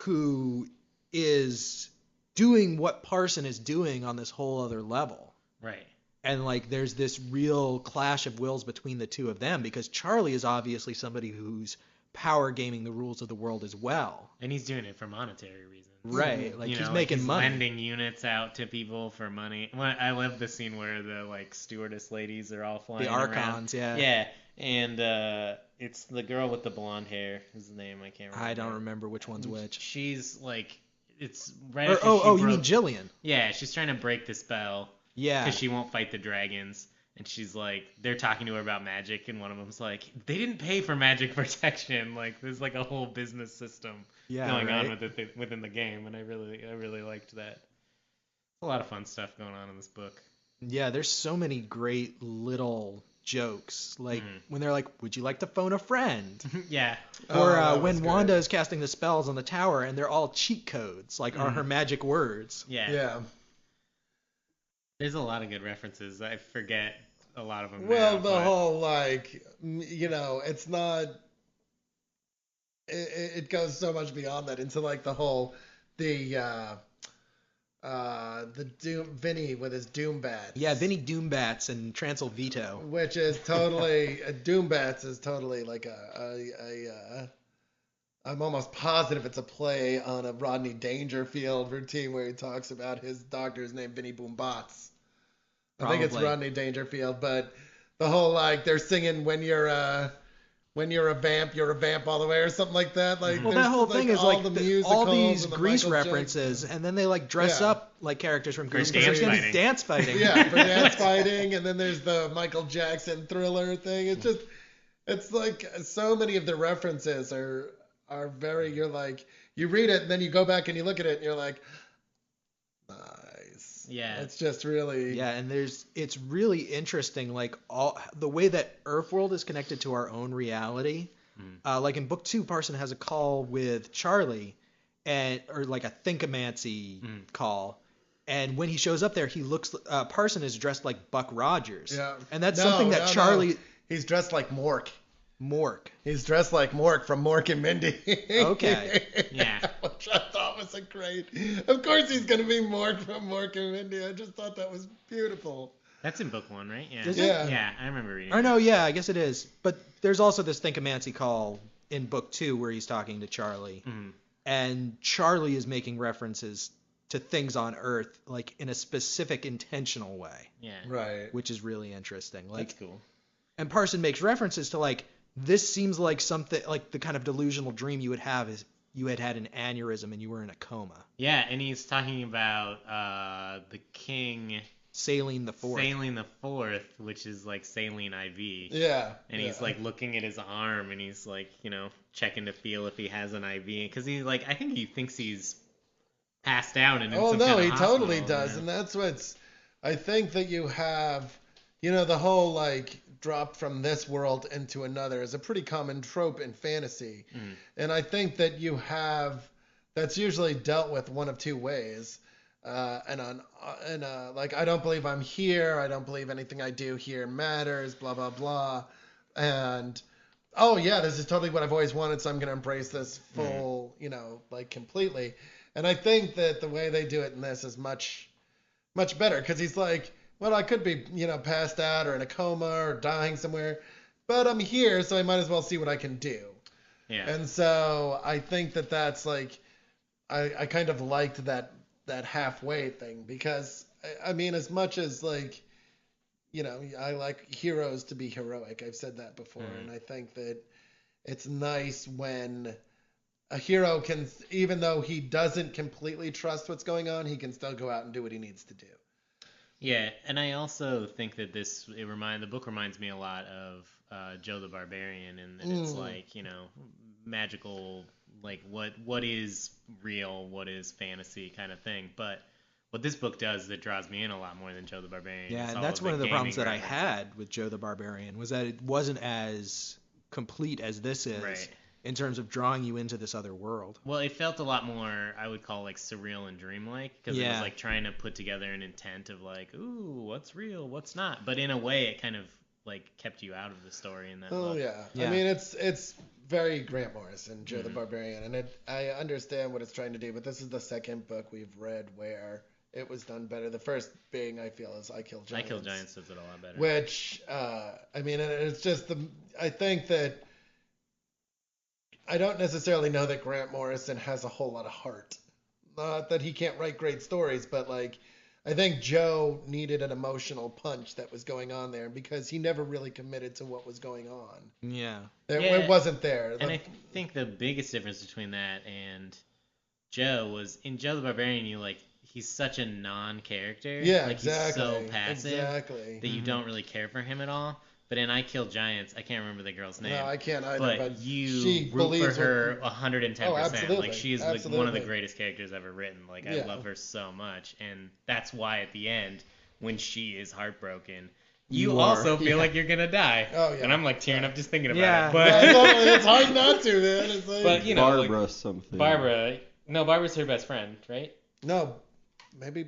who is doing what Parson is doing on this whole other level. Right. And, like, there's this real clash of wills between the two of them, because Charlie is obviously somebody who's power gaming the rules of the world as well. And he's doing it for monetary reasons. Right. Like, he's making he's money. Lending units out to people for money. I love the scene where the, like, stewardess ladies are all flying around. The Archons, yeah. Yeah. And it's the girl with the blonde hair. Whose name I can't remember. I don't remember which one's which. She's, like, it's right after you mean Jillian. Yeah, she's trying to break the spell. Yeah. Because she won't fight the dragons. And she's like, they're talking to her about magic, and one of them's like, they didn't pay for magic protection. Like, there's like a whole business system going on within the game, and I really liked that. A lot of fun stuff going on in this book. Yeah, there's so many great little jokes. Like, when they're like, would you like to phone a friend? Yeah. Or when Wanda is casting the spells on the tower, and they're all cheat codes, like, are her magic words. Yeah. Yeah. There's a lot of good references. I forget a lot of them. Well, whole, like, you know, it's not. It goes so much beyond that into like the whole, the Vinny with his Doombats. Yeah, Vinny Doombats and Trancel Veto. Which is totally Doombats is totally like I'm almost positive it's a play on a Rodney Dangerfield routine where he talks about his doctor's name, Vinny Boombats. I think it's Rodney Dangerfield, but the whole, like, they're singing when you're a vamp, you're a vamp all the way, or something like that. Like, well, that whole thing is like all these Grease Michael references, Jackson. and then they like dress up like characters from Grease. Dance fighting. Yeah, for dance fighting, and then there's the Michael Jackson Thriller thing. It's just, it's like so many of the references are very. You're like, you read it, and then you go back and you look at it, and you're like, nice. Yeah. It's just really. Yeah, and it's really interesting, like all the way that Erfworld is connected to our own reality. Like in book 2, Parson has a call with Charlie, or like a Thinkomancy call. And when he shows up there, he looks. Parson is dressed like Buck Rogers. Yeah. And that's something that Charlie. No. He's dressed like Mork. Mork. He's dressed like Mork from Mork and Mindy. Okay. Yeah. Which I thought was a great. Of course he's going to be Mork from Mork and Mindy. I just thought that was beautiful. That's in book 1, right? Yeah. Is it? Yeah, I remember reading. Or no, yeah, I guess it is. But there's also this Thinkomancy call in book 2 where he's talking to Charlie. And Charlie is making references to things on Earth, like in a specific intentional way. Yeah. Right. Which is really interesting. Like, that's cool. And Parson makes references to, like, this seems like something, like the kind of delusional dream you would have is you had an aneurysm and you were in a coma. Yeah, and he's talking about the king... Saline the Fourth, which is like saline IV. Yeah. And he's like looking at his arm and he's like, you know, checking to feel if he has an IV. Because he like, I think he thinks he's passed out and in some kind of he hospital, totally does. And that's what's, I think that you have the whole like drop from this world into another is a pretty common trope in fantasy. And I think that that's usually dealt with one of two ways. Like, I don't believe I'm here. I don't believe anything I do here matters, blah, blah, blah. And, oh, yeah, this is totally what I've always wanted, so I'm going to embrace this full, like, completely. And I think that the way they do it in this is much, much better, because he's like, well, I could be, passed out or in a coma or dying somewhere, but I'm here, so I might as well see what I can do. Yeah. And so I think that that's like, I kind of liked that halfway thing, because I mean, as much as like, I like heroes to be heroic. I've said that before. And I think that it's nice when a hero can, even though he doesn't completely trust what's going on, he can still go out and do what he needs to do. Yeah, and I also think that the book reminds me a lot of Joe the Barbarian, and that it's like, magical, like what is real, what is fantasy kind of thing. But what this book does that draws me in a lot more than Joe the Barbarian. Yeah, and that's one of the problems that I had with Joe the Barbarian, was that it wasn't as complete as this is. Right. In terms of drawing you into this other world. Well, it felt a lot more, I would call, like, surreal and dreamlike, because it was like trying to put together an intent of like, ooh, what's real, what's not. But in a way, it kind of like kept you out of the story in that book. Oh yeah. I mean, it's very Grant Morrison, Joe the Barbarian, and I understand what it's trying to do, but this is the second book we've read where it was done better. The first being, I feel, is I Kill Giants. I Kill Giants does it a lot better. Which, I mean, it's just I think that I don't necessarily know that Grant Morrison has a whole lot of heart. Not that he can't write great stories, but like, I think Joe needed an emotional punch that was going on there, because he never really committed to what was going on. Yeah. It wasn't there. And I think the biggest difference between that and Joe was, in Joe the Barbarian, he's such a non-character. Yeah, like, exactly. He's so passive that you Mm-hmm. don't really care for him at all. But in I Kill Giants, I can't remember the girl's name. No, I can't either. But you root for her 110%. Oh, absolutely. Like, she's like one of the greatest characters ever written. Like, I love her so much. And that's why at the end, when she is heartbroken, you also feel like you're going to die. Oh, yeah. And I'm like tearing up just thinking about it. But it's hard not to, man. It's like, but, Barbara like, something. Barbara's her best friend, right? No, maybe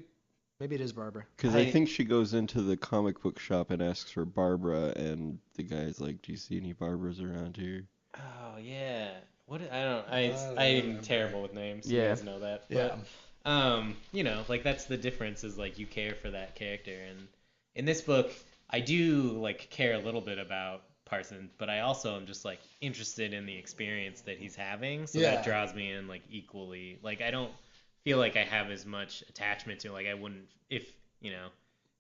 it is Barbara. Because I think she goes into the comic book shop and asks for Barbara, and the guy's like, "Do you see any Barbaras around here?" Oh yeah. I'm terrible with names. Yeah. You guys know that. But, like, that's the difference, is like you care for that character. And in this book, I do like care a little bit about Parson, but I also am just like interested in the experience that he's having, so that draws me in like equally. Like, I don't feel like I have as much attachment to him. Like, I wouldn't, if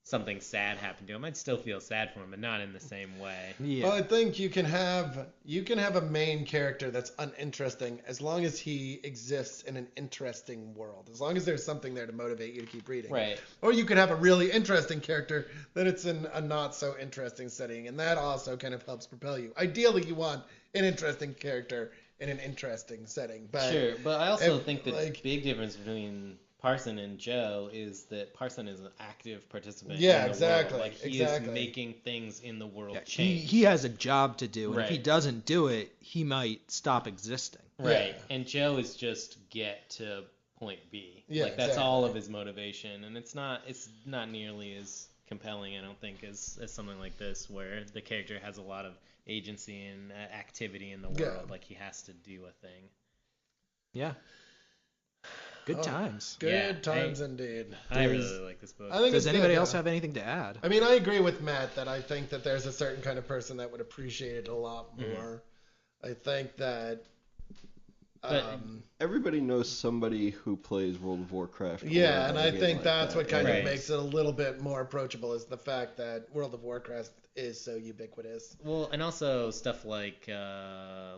something sad happened to him, I'd still feel sad for him, but not in the same way. Well, I think you can have a main character that's uninteresting as long as he exists in an interesting world. As long as there's something there to motivate you to keep reading. Right. Or you could have a really interesting character that it's in a not so interesting setting, and that also kind of helps propel you. Ideally, you want an interesting character in an interesting setting. But sure, but I also think the big difference between Parson and Joe is that Parson is an active participant in the exactly. world. Like, he is making things in the world change. He has a job to do, and if he doesn't do it, he might stop existing. Right, and Joe is just get to point B. Yeah, like, that's all of his motivation, and it's not nearly as compelling, I don't think, as something like this, where the character has a lot of agency and activity in the world. Yeah. Like, he has to do a thing. Yeah. Good times. Good times indeed. I really like this book. Does anybody else have anything to add? I mean, I agree with Matt that I think that there's a certain kind of person that would appreciate it a lot more. I think that everybody knows somebody who plays World of Warcraft. Yeah, and I think that's what kind of makes it a little bit more approachable, is the fact that World of Warcraft is so ubiquitous. Well, and also stuff like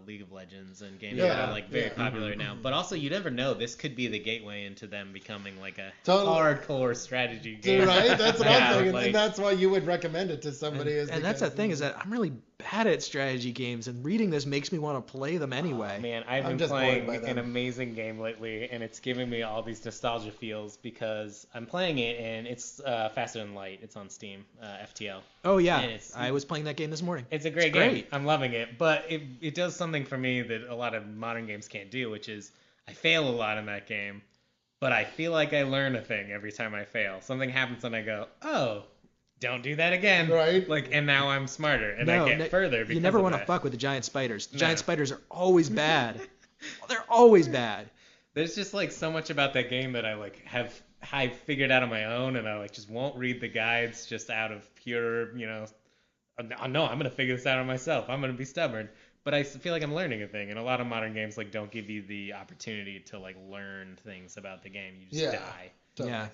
League of Legends and games that are like very popular now. But also, you never know. This could be the gateway into them becoming like a hardcore strategy game. Right? That's what I'm thinking. Like, and that's why you would recommend it to somebody. And that's the thing, is that I'm really bad at strategy games, and reading this makes me want to play them anyway. Oh, man, I've been playing an amazing game lately, and it's giving me all these nostalgia feels because I'm playing it, and it's Faster Than Light. It's on Steam, FTL. Oh, yeah. I was playing that game this morning. It's a great game. I'm loving it. But it does something for me that a lot of modern games can't do, which is I fail a lot in that game, but I feel like I learn a thing every time I fail. Something happens and I go, oh, don't do that again. Right. Like, and now I'm smarter and I get further because you never want to fuck with the giant spiders. Giant spiders are always bad. Well, they're always bad. There's just like so much about that game that I like have figured out on my own, and I like just won't read the guides just out of pure, no, I'm gonna figure this out on myself. I'm gonna be stubborn. But I feel like I'm learning a thing, and a lot of modern games like don't give you the opportunity to like learn things about the game. You just die. Totally. Yeah.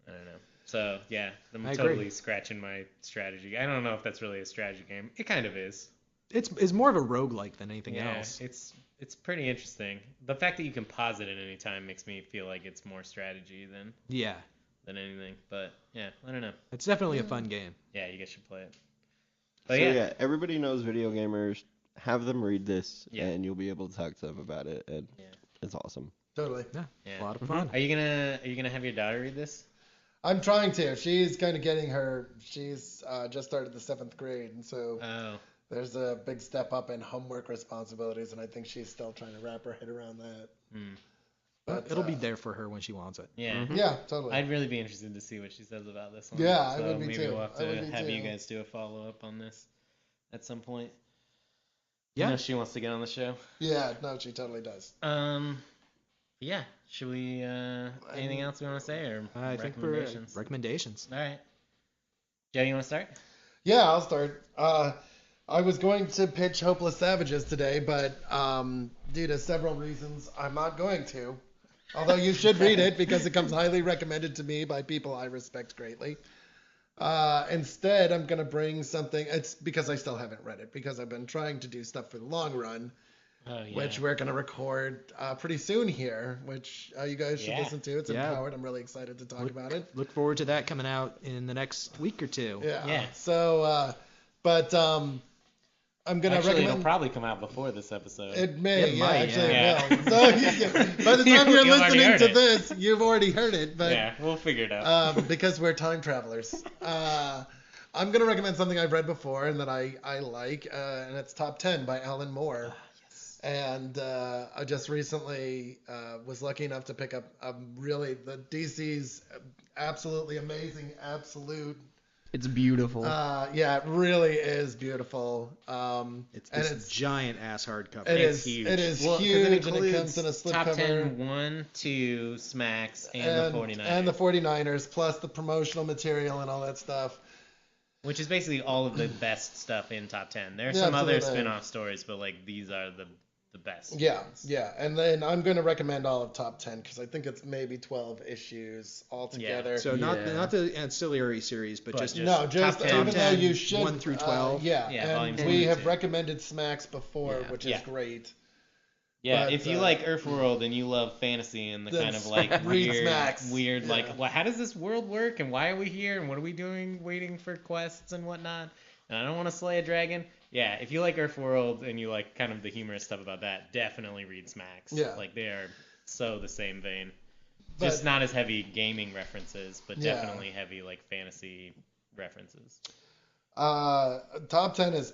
I don't know. So yeah, I'm totally scratching my strategy. I don't know if that's really a strategy game. It kind of is. It's more of a roguelike than anything else. It's pretty interesting. The fact that you can pause it at any time makes me feel like it's more strategy than anything. But yeah, I don't know. It's definitely a fun game. Yeah, you guys should play it. But yeah, everybody knows video gamers. Have them read this, and you'll be able to talk to them about it, and it's awesome. Totally. Yeah. A lot of fun. Are you gonna have your daughter read this? I'm trying to. She's kind of getting her. She's just started the 7th grade, and so there's a big step up in homework responsibilities, and I think she's still trying to wrap her head around that. But it'll be there for her when she wants it. Yeah. Yeah, totally. I'd really be interested to see what she says about this one. Yeah, I so would be maybe too. we'll have to have you guys do a follow up on this at some point. Yeah. I know she wants to get on the show. Yeah, no, she totally does. Yeah. Should we? Anything else we want to say, or I think we're recommendations. All right. Joe, you want to start? Yeah, I'll start. I was going to pitch Hopeless Savages today, but due to several reasons, I'm not going to. Although you should read it because it comes highly recommended to me by people I respect greatly. Instead, I'm going to bring something. It's because I still haven't read it, because I've been trying to do stuff for the long run, which we're going to record pretty soon here, which you guys should listen to. It's Empowered. I'm really excited to talk about it. Look forward to that coming out in the next week or two. Yeah. So, I'm going to recommend... it'll probably come out before this episode. It may, it will. So, by the time you're listening to this, you've already heard it. But, yeah, we'll figure it out. Because we're time travelers. I'm going to recommend something I've read before and that I like, and it's Top 10 by Alan Moore. Yes. And I just recently was lucky enough to pick up the DC's absolutely amazing, It's beautiful. It really is beautiful. It's giant ass hardcover. It's huge. It is huge, and it comes in a slipcover. Top 10, 1, 2, Smacks, and the 49ers. And the 49ers, plus the promotional material and all that stuff. Which is basically all of the best stuff in Top 10. There are some other spin-off stories, but like these are the best. Yeah. And then I'm going to recommend all of Top 10 because I think it's maybe 12 issues altogether. Yeah. So not the ancillary series, but just Top 10. Even though you should 1 through 12. And we have recommended Smacks before, which is great. Yeah, if you like Erfworld and you love fantasy and the kind of like weird like, well, how does this world work and why are we here and what are we doing waiting for quests and whatnot? And I don't want to slay a dragon. Yeah, if you like Erfworld and you like kind of the humorous stuff about that, definitely read Smacks. Yeah. Like they are so the same vein. Just not as heavy gaming references, but definitely heavy like fantasy references. Top 10 is,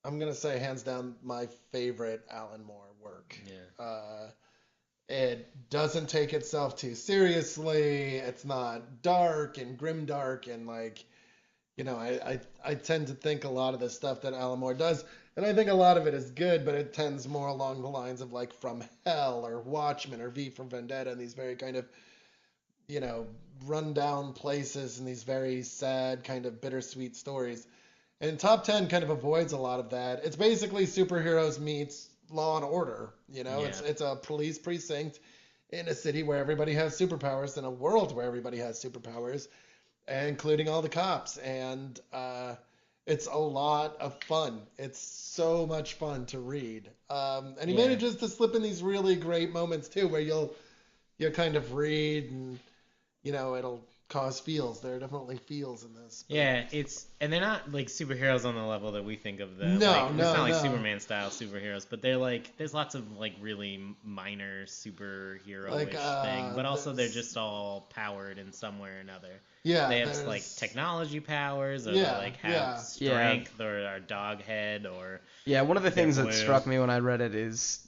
I'm going to say, hands down, my favorite Alan Moore work. Yeah. It doesn't take itself too seriously. It's not dark and grimdark and like, I tend to think a lot of the stuff that Alan Moore does, and I think a lot of it is good, but it tends more along the lines of like From Hell or Watchmen or V for Vendetta and these very kind of, run down places and these very sad kind of bittersweet stories. And Top 10 kind of avoids a lot of that. It's basically superheroes meets Law and Order. It's a police precinct in a city where everybody has superpowers, in a world where everybody has superpowers, including all the cops. And It's a lot of fun. It's so much fun to read. And he manages to slip in these really great moments too, where you'll kind of read and it'll cause feels. There are definitely feels in this. But... Yeah, and they're not like superheroes on the level that we think of them. No, it's not like Superman style superheroes, but they're like there's lots of like really minor superhero-ish thing, but also they're just all powered in some way or another. Yeah, they have like technology powers, or they like have strength, or are dog head, or one of the things that struck me when I read it is,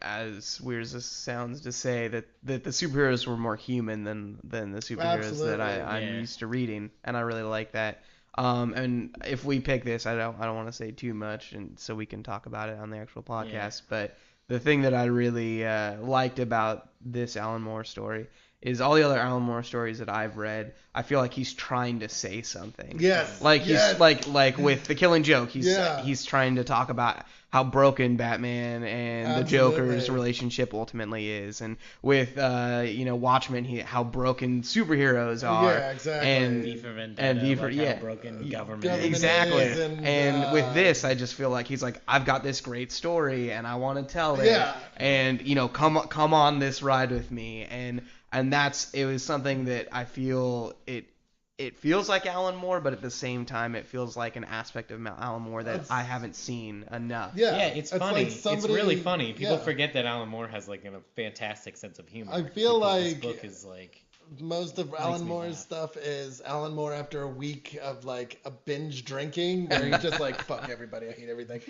as weird as this sounds to say, that the superheroes were more human than the superheroes that I'm used to reading, and I really like that. And if we pick this, I don't want to say too much, and so we can talk about it on the actual podcast. But the thing that I really liked about this Alan Moore story is all the other Alan Moore stories that I've read, I feel like he's trying to say something. Yes. Like he's like with The Killing Joke, he's trying to talk about how broken Batman and the Joker's relationship ultimately is, and with Watchmen, how broken superheroes are. Yeah, exactly. And V for Vendetta, how broken government exactly. is. And with this, I just feel like he's like, I've got this great story and I want to tell it. Yeah. And come on this ride with me. And it was something that I feel it feels like Alan Moore, but at the same time it feels like an aspect of Alan Moore that I haven't seen enough. Yeah, it's funny. It's really funny. People forget that Alan Moore has like a fantastic sense of humor. I feel like this book is like most of Alan Moore's stuff is Alan Moore after a week of like a binge drinking where he's just like, fuck everybody, I hate everything.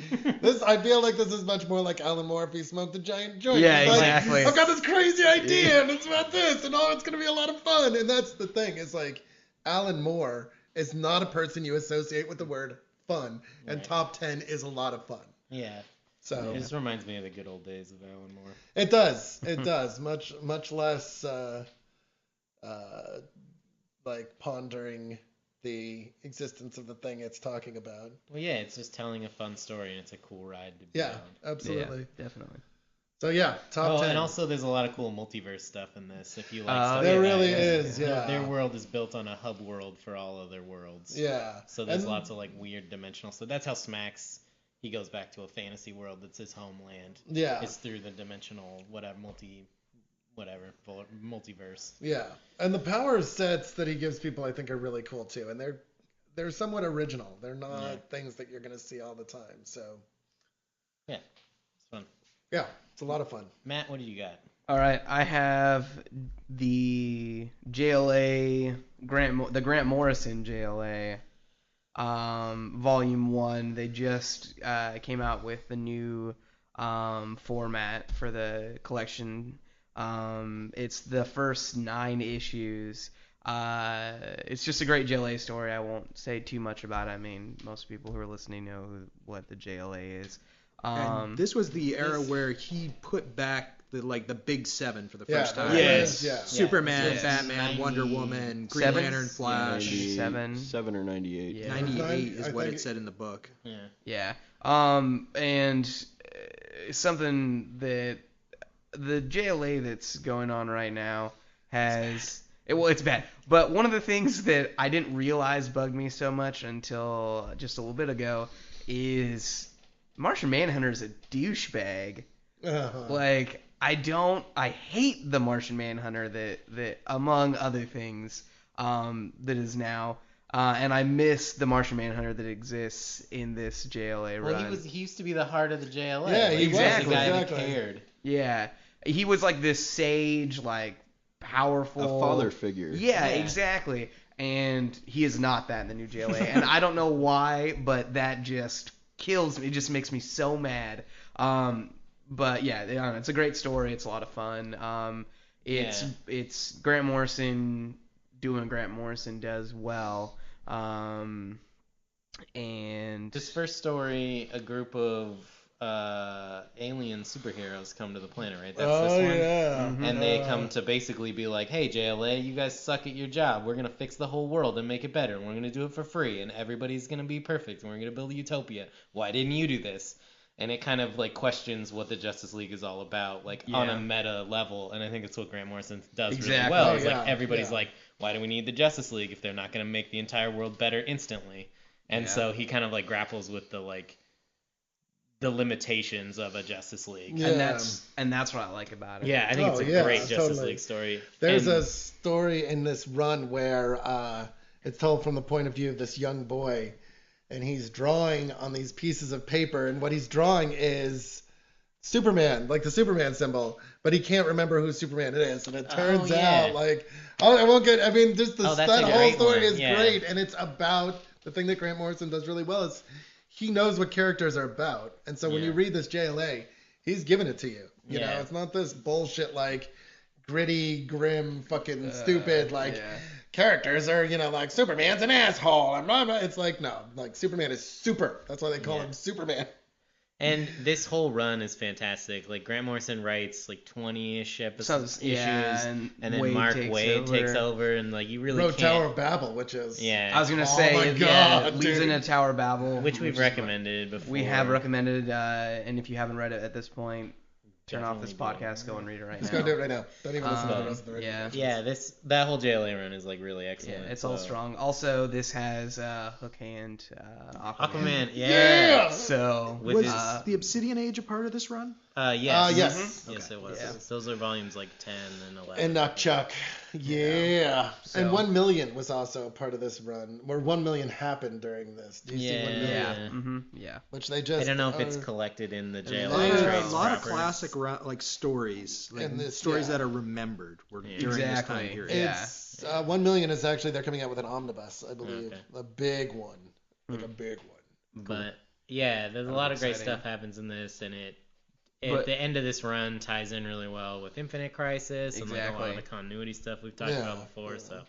I feel like this is much more like Alan Moore if he smoked a giant joint. Yeah, he's exactly. Like, I've got this crazy idea and it's about this and it's going to be a lot of fun. And that's the thing. It's like Alan Moore is not a person you associate with the word fun. And Top 10 is a lot of fun. Yeah. So it just reminds me of the good old days of Alan Moore. It does. It does. Much less like pondering the existence of the thing it's talking about. Well, yeah, it's just telling a fun story, and it's a cool ride to be on. Absolutely. Yeah, definitely. So yeah, top 10. And also there's a lot of cool multiverse stuff in this. If you like stuff there like really that. is, yeah. Their world is built on a hub world for all other worlds. Yeah. So there's lots of like weird dimensional stuff. That's how Smacks, he goes back to a fantasy world that's his homeland. Yeah. It's through the dimensional multiverse. Yeah. And the power sets that he gives people I think are really cool too. And they're somewhat original. They're not things that you're going to see all the time. So yeah. It's fun. Yeah, it's a lot of fun. Matt, what do you got? All right, I have the JLA the Grant Morrison JLA, Volume 1. They just came out with the new format for the collection. It's the first 9 issues. It's just a great JLA story. I won't say too much about it. I mean, most people who are listening know what the JLA is. And this was the era where he put back the big 7 for the first time. Yes. Yeah. Superman, Batman, Wonder Woman, Green Lantern, Flash. 7 or 98. Yeah. 98 is what it said in the book. Yeah. And something that the JLA that's going on right now has... it's bad. But one of the things that I didn't realize bugged me so much until just a little bit ago is Martian Manhunter's a douchebag. Like, I hate the Martian Manhunter that among other things, that is now. And I miss the Martian Manhunter that exists in this JLA run. Well, he used to be the heart of the JLA. Yeah, he was the guy that cared. Yeah. He was like this sage, like, powerful... A father figure. Yeah, exactly. And he is not that in the new JLA. And I don't know why, but that just kills me. It just makes me so mad. But yeah, it's a great story. It's a lot of fun. It's Grant Morrison doing Grant Morrison does well. And this first story, a group of alien superheroes come to the planet, right? That's this one. Yeah. And they come to basically be like, hey, JLA, you guys suck at your job. We're going to fix the whole world and make it better. And we're going to do it for free. And everybody's going to be perfect. And we're going to build a utopia. Why didn't you do this? And it kind of like questions what the Justice League is all about, like on a meta level. And I think it's what Grant Morrison does really well. It's like everybody's like, why do we need the Justice League if they're not going to make the entire world better instantly? And so he kind of like grapples with the limitations of a Justice League. Yeah. And that's what I like about it. Yeah, I think it's a great Justice League story. There's a story in this run where it's told from the point of view of this young boy, and he's drawing on these pieces of paper, and what he's drawing is Superman, like the Superman symbol, but he can't remember who Superman it is, and it turns out I won't get. I mean, just that whole story is great, and it's about the thing that Grant Morrison does really well is he knows what characters are about, and so when you read this JLA, he's giving it to you. You know, it's not this bullshit like gritty, grim, fucking stupid characters are, you know, like Superman's an asshole and blah, blah. It's like, no, like Superman is super. That's why they call him Superman. And this whole run is fantastic. Like Grant Morrison writes like 20-ish issues, and then Mark Waid takes over, and like you really wrote can't. Tower of Babel, which is I was gonna say my God, leads into Tower of Babel, which we've recommended before. We have recommended, and if you haven't read it at this point, turn off this podcast, go and read it right now. Just go do it right now. Don't even listen to the rest of the radio. Yeah, that whole JLA run is like really excellent. Yeah, it's all strong. Also, this has Hook Hand, Aquaman. Yeah. So was the Obsidian Age a part of this run? Yes. Yes. Yes, it was. Yeah. Those are volumes like 10 and 11. And Nukchuck. Yeah. So, and 1 million was also a part of this run, where 1 million happened during this. Do you see 1 million? Yeah. Mm-hmm. Yeah. Which they just. I don't know if it's collected in the JLA trades. A lot of classic like stories, like stories that are remembered were during this time period. It's 1 million is actually they're coming out with an omnibus, I believe, a big one, like a big one. Cool. But yeah, there's a lot of great stuff happens in this, and at the end of this run ties in really well with Infinite Crisis and like a lot of the continuity stuff we've talked about before. So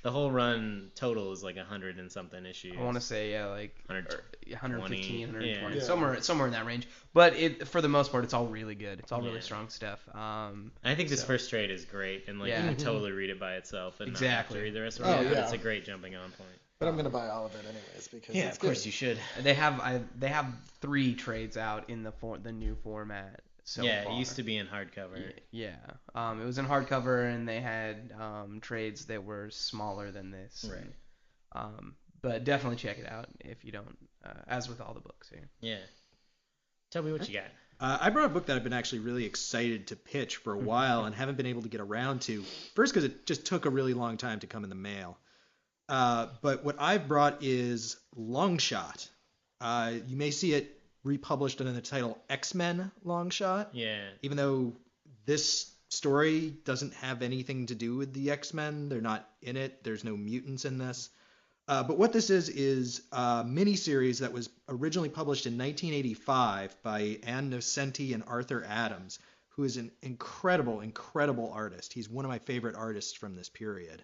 the whole run total is like 100 and something issues. I want to say like 115, 120, yeah. somewhere in that range. But for the most part, it's all really good. It's all really strong stuff. I think this first trade is great, and like you can totally read it by itself and not have to read the rest of it. It's a great jumping on point. But I'm gonna buy all of it anyways because it's of course you should. They have 3 trades out in the new format. So far. It used to be in hardcover. Yeah. It was in hardcover, and they had trades that were smaller than this. Right. But definitely check it out if you don't, as with all the books here. Yeah. Tell me what you got. I brought a book that I've been actually really excited to pitch for a while and haven't been able to get around to. First, because it just took a really long time to come in the mail. But what I've brought is Longshot. You may see it republished under the title X-Men Longshot. Yeah. Even though this story doesn't have anything to do with the X-Men. They're not in it. There's no mutants in this. But what this is a miniseries that was originally published in 1985 by Ann Nocenti and Arthur Adams, who is an incredible, incredible artist. He's one of my favorite artists from this period.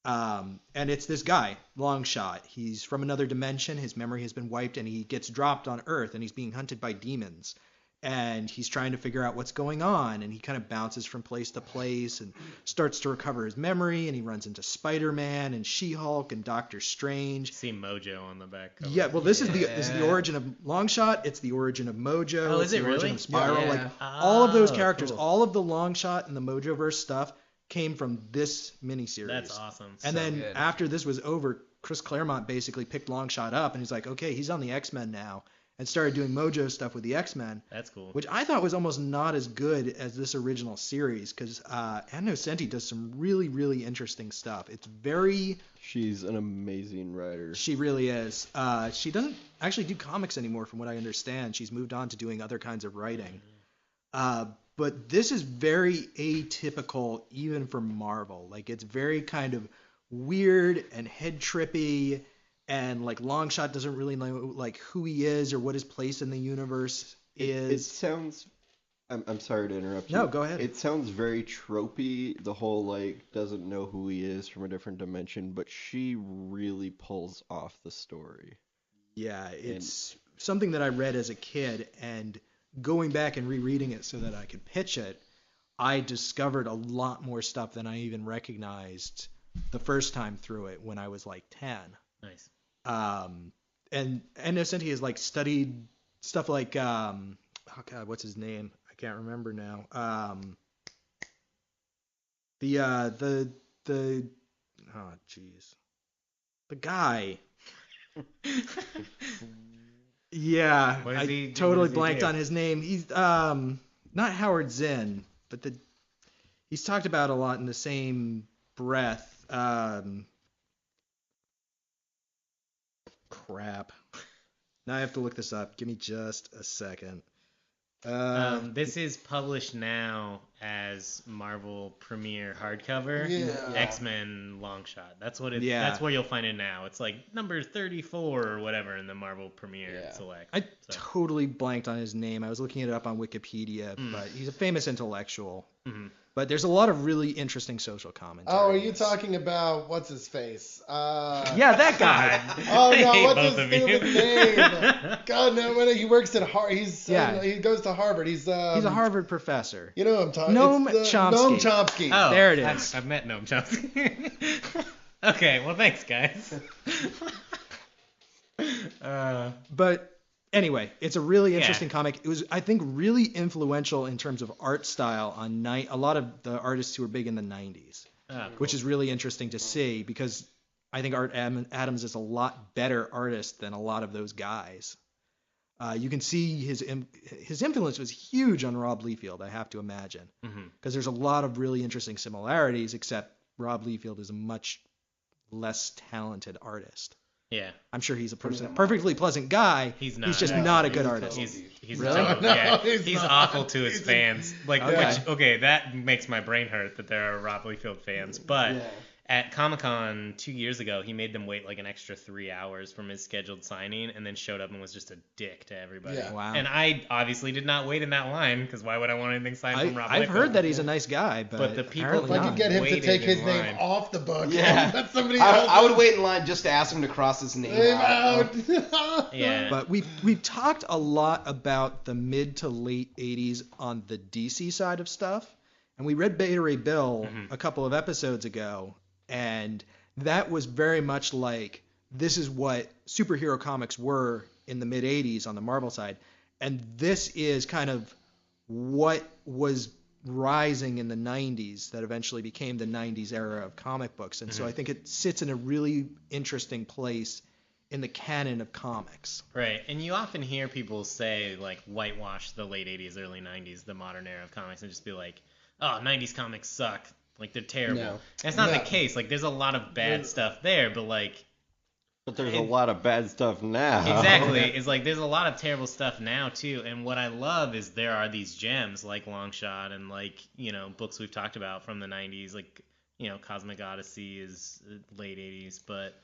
And it's this guy, Longshot. He's from another dimension. His memory has been wiped, and he gets dropped on Earth, and he's being hunted by demons. And he's trying to figure out what's going on, and he kind of bounces from place to place and starts to recover his memory, and he runs into Spider-Man and She-Hulk and Doctor Strange. See Mojo on the back cover. Yeah, well, this is the origin of Longshot. It's the origin of Mojo. Oh, is it the really? origin of Spiral. Yeah. Like all of those characters, all of the Longshot and the Mojoverse stuff came from this miniseries. That's awesome. And then after this was over, Chris Claremont basically picked Longshot up, and he's like, okay, he's on the X-Men now, and started doing Mojo stuff with the X-Men. That's cool. Which I thought was almost not as good as this original series, because Ann Nocenti does some really, really interesting stuff. It's very... She's an amazing writer. She really is. She doesn't actually do comics anymore, from what I understand. She's moved on to doing other kinds of writing. But this is very atypical, even for Marvel. Like, it's very kind of weird and head trippy, and like Longshot doesn't really know like who he is or what his place in the universe is. It sounds. I'm sorry to interrupt you. No, go ahead. It sounds very tropey. The whole like doesn't know who he is from a different dimension, but she really pulls off the story. Yeah, it's something that I read as a kid, and going back and rereading it so that I could pitch it, I discovered a lot more stuff than I even recognized the first time through it when I was like 10. Nice. And Nocenti has like studied stuff like oh god, what's his name? I can't remember now. The oh jeez, the guy. Yeah, What is I he- totally what does he blanked do? on his name. He's not Howard Zinn, but he's talked about a lot in the same breath. Crap. Now I have to look this up. Give me just a second. This is published now as Marvel Premiere hardcover. Yeah. X-Men Longshot. That's what it. Yeah. That's where you'll find it now. It's like number 34 or whatever in the Marvel Premiere Yeah. Select. I So- totally blanked on his name. I was looking it up on Wikipedia, but he's a famous intellectual. Mhm. But there's a lot of really interesting social commentary. Oh, are in you this. talking about what's his face? Yeah, that guy. Oh I no, hate what's both his of you. stupid name? God no, when he works at Harvard. Yeah. He goes to Harvard. He's He's a Harvard professor. You know what I'm talking. Noam It's Chomsky. Noam Chomsky. Oh, There it is. I've met Noam Chomsky. Okay, well, thanks, guys. But anyway, it's a really interesting comic. It was, I think, really influential in terms of art style on a lot of the artists who were big in the 90s, which is really interesting to see because I think Art Adams is a lot better artist than a lot of those guys. You can see his influence was huge on Rob Liefeld, I have to imagine, because there's a lot of really interesting similarities, except Rob Liefeld is a much less talented artist. Yeah. I'm sure he's a perfectly pleasant guy. He's not. He's just Yeah, not a good he's artist. He's Really? terrible. No, Yeah, he's he's not. awful to his He's a- fans. Like, Okay. that makes my brain hurt that there are Rob Liefeld fans. But at Comic-Con 2 years ago, he made them wait like an extra 3 hours from his scheduled signing, and then showed up and was just a dick to everybody. Yeah. Wow. And I obviously did not wait in that line because why would I want anything signed from Rob Liefeld? I've heard that he's a nice guy, But the people apparently If I not. could get him to Waited take in his line. name off the book, Yeah. let somebody I else would wait in line just to ask him to cross his name name out. out. Yeah. But we've talked a lot about the mid to late 80s on the DC side of stuff, and we read Beta Ray Bill a couple of episodes ago, and that was very much like this is what superhero comics were in the mid 80s on the Marvel side, and this is kind of what was rising in the 90s that eventually became the 90s era of comic books, and so I think it sits in a really interesting place in the canon of comics. Right, and you often hear people say, like, whitewash the late 80s, early 90s, the modern era of comics, and just be like, oh, 90s comics suck. Like, they're terrible. No. That's not the No. case. Like, there's a lot of bad stuff there, but, like... But there's a lot of bad stuff now. Exactly. It's like, there's a lot of terrible stuff now, too, and what I love is there are these gems, like Longshot, and, like, you know, books we've talked about from the 90s, like, you know, Cosmic Odyssey is late 80s, but...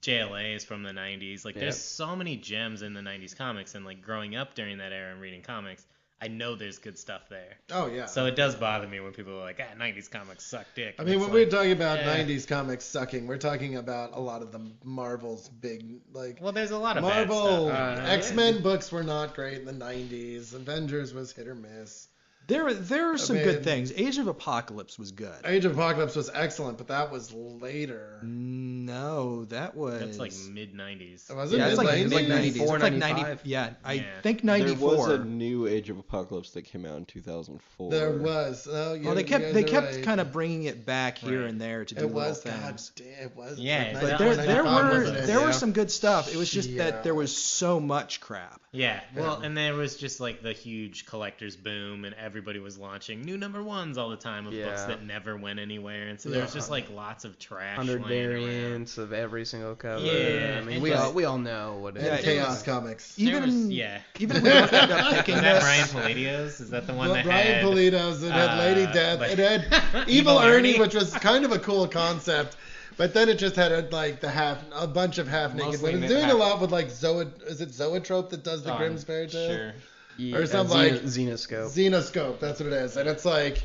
JLA is from the 90s. Like, there's so many gems in the 90s comics, and like growing up during that era and reading comics, I know there's good stuff there. Oh yeah. So it does bother me when people are like, 90s comics suck dick. I mean, It's when like, we're talking about 90s comics sucking, we're talking about a lot of the Marvel's big, like, well, there's a lot of Marvel, bad stuff. X-Men books were not great in the 90s. Avengers was hit or miss. There are some mean- good things. Age of Apocalypse was good. Age of Apocalypse was excellent, but that was later. No, that was. That's like mid 90s. Was it Yeah, it's like, mid-90s? it's like 90s. 94, It's like 90. 95. Yeah, I Yeah. think There 94. was a new Age of Apocalypse that came out in 2004. There was. Oh, Well, they kept right. kind of bringing it back here Right. and there to do It little was. God things. damn, it was. Yeah, like but But 94, there 95, were wasn't it? there Yeah. was some good stuff. It was just Yeah. that there was so much crap. Yeah, well, and there was just like the huge collector's boom, and everybody was launching new number ones all the time of books Yeah. that never went anywhere, and so there was just like lots of trash. 100 laying around. variants of every single cover. Yeah, I mean, and we just- all know what it And is. Chaos Comics. There Even was- yeah. even if we don't end up picking Is that this, Brian Palladios? Is that the one that Brian had... Politos. It had Lady Death. like- It had Evil Ernie, which was kind of a cool concept. But then it just had a bunch of half-naked Mostly women mid- doing a half- lot with like is it Zoetrope that does the Grimm's fairy tale? Sure. Yeah, or something like- Xenoscope. Xenoscope, that's what it is. And it's like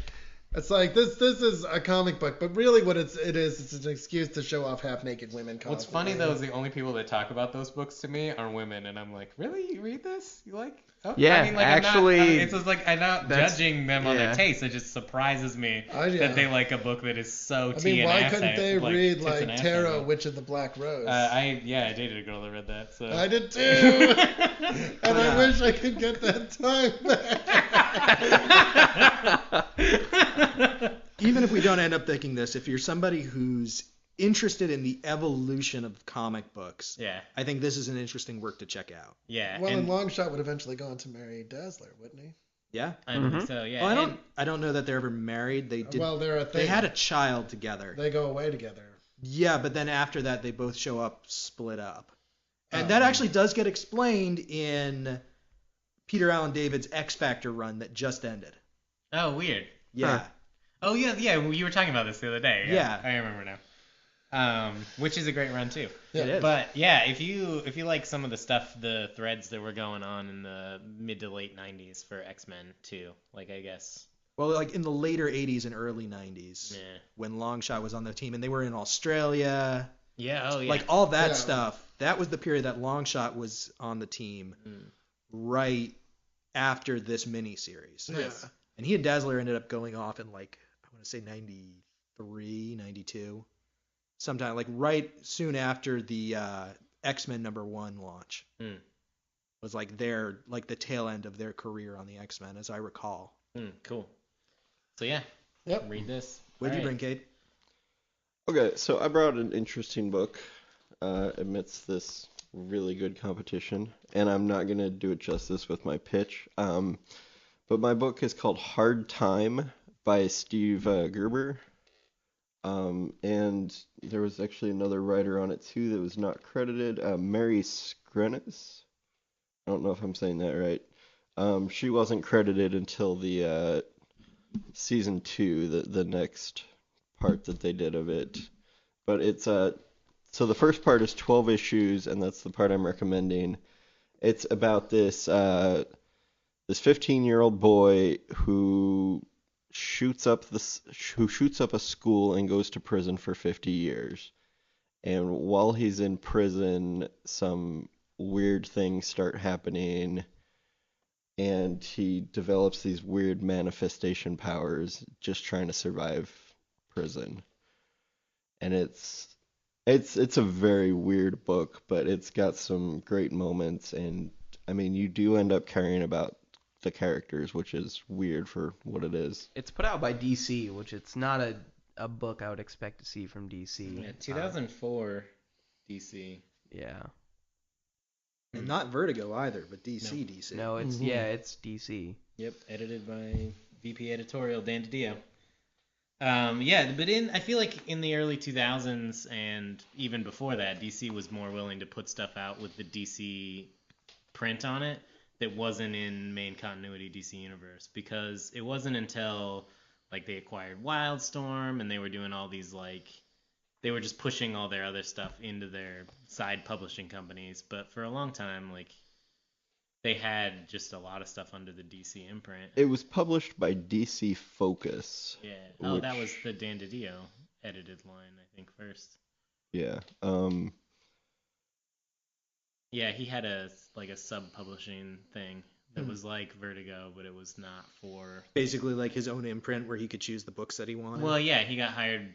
this is a comic book, but really what it is it's an excuse to show off half-naked women constantly. What's funny though is the only people that talk about those books to me are women, and I'm like, really? You read this? You like? Okay. Yeah, I mean, like, actually, it's just like I'm not that's- judging them on their yeah. taste. It just surprises me Yeah. that they like a book that is so I tea mean, and why ass couldn't out, they read tits like and ass Tarot, out. Witch of the Black Rose? I dated a girl that read that. So I did too, and I wish I could get that time back. even if we don't end up picking this, if you're somebody who's interested in the evolution of comic books, Yeah. I think this is an interesting work to check out. Yeah. Well, and Longshot would eventually go on to marry Dazzler, wouldn't he? Yeah. I believe so, yeah. Well, I don't know that they're ever married. They did. Well, they're a thing. They had a child together. They go away together. Yeah, but then after that, they both show up split up. And that actually does get explained in Peter Allen David's X Factor run that just ended. Oh, weird. Yeah. Huh. Oh, yeah, you were talking about this the other day. Yeah. I remember now. Which is a great run, too. Yeah. It is. But, yeah, if you like some of the stuff, the threads that were going on in the mid to late 90s for X-Men, too, like, I guess... Well, like in the later 80s and early 90s, Yeah. when Longshot was on the team, and they were in Australia. Yeah, oh, yeah. Like all that stuff. That was the period that Longshot was on the team right after this miniseries. Yeah. And he and Dazzler ended up going off in like, I want to say 93, 92. Sometime like right soon after the X-Men #1 launch. Was like the tail end of their career on the X-Men, as I recall. Cool. So yeah, read this. What did you bring, Kate? Okay, so I brought an interesting book amidst this really good competition, and I'm not going to do it justice with my pitch. But my book is called Hard Time by Steve Gerber. And there was actually another writer on it too that was not credited, Mary Skrenes. I don't know if I'm saying that right. She wasn't credited until the season 2, the next part that they did of it. But it's so the first part is 12 issues, and that's the part I'm recommending. It's about this 15-year-old boy who shoots up a school and goes to prison for 50 years. And while he's in prison, some weird things start happening, and he develops these weird manifestation powers just trying to survive prison. And it's a very weird book, but it's got some great moments, and I mean, you do end up caring about the characters, which is weird for what it is. It's put out by DC, which it's not a book I would expect to see from DC. Yeah, 2004 DC. Yeah. And not Vertigo either, but DC. No, it's it's DC. Yep, edited by VP editorial Dan DiDio. But I feel like in the early 2000s and even before that, DC was more willing to put stuff out with the DC print on it that wasn't in main continuity DC universe, because it wasn't until like they acquired Wildstorm and they were doing all these they were just pushing all their other stuff into their side publishing companies. But for a long time, they had just a lot of stuff under the DC imprint. It was published by DC Focus. Yeah. Oh, that was the Dan DiDio edited line, I think, first. Yeah. Yeah, he had a sub-publishing thing that was like Vertigo, but it was not for... Basically like his own imprint where he could choose the books that he wanted. Well, yeah, he got hired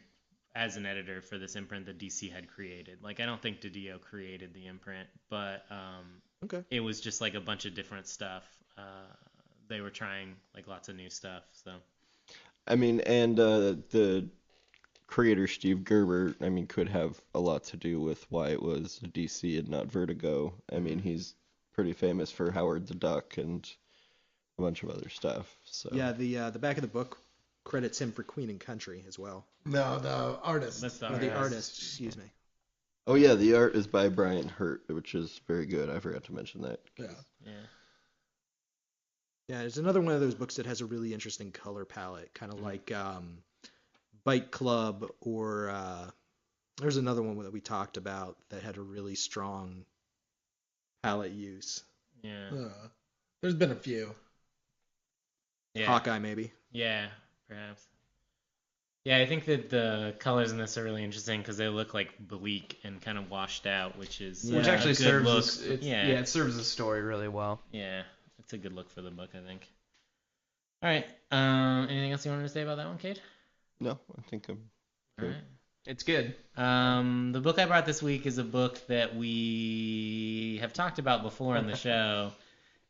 as an editor for this imprint that DC had created. I don't think DiDio created the imprint, but it was just a bunch of different stuff. They were trying lots of new stuff. So, I mean, and the creator Steve Gerber, I mean, could have a lot to do with why it was DC and not Vertigo. I mean, he's pretty famous for Howard the Duck and a bunch of other stuff. So yeah, the back of the book credits him for Queen and Country as well. No, the artist. That's the artist. Excuse me. Oh yeah, the art is by Brian Hurt, which is very good. I forgot to mention that. Yeah. Yeah, it's another one of those books that has a really interesting color palette, kind of like Bite Club, or there's another one that we talked about that had a really strong palette use. Yeah. There's been a few. Yeah. Hawkeye, maybe. Yeah, perhaps. Yeah, I think that the colors in this are really interesting because they look bleak and kind of washed out, which is which actually a good serves look. it serves the story really well. Yeah, it's a good look for the book, I think. All right. Anything else you wanted to say about that one, Kate? No, I think I'm good. All right. It's good. The book I brought this week is a book that we have talked about before on the show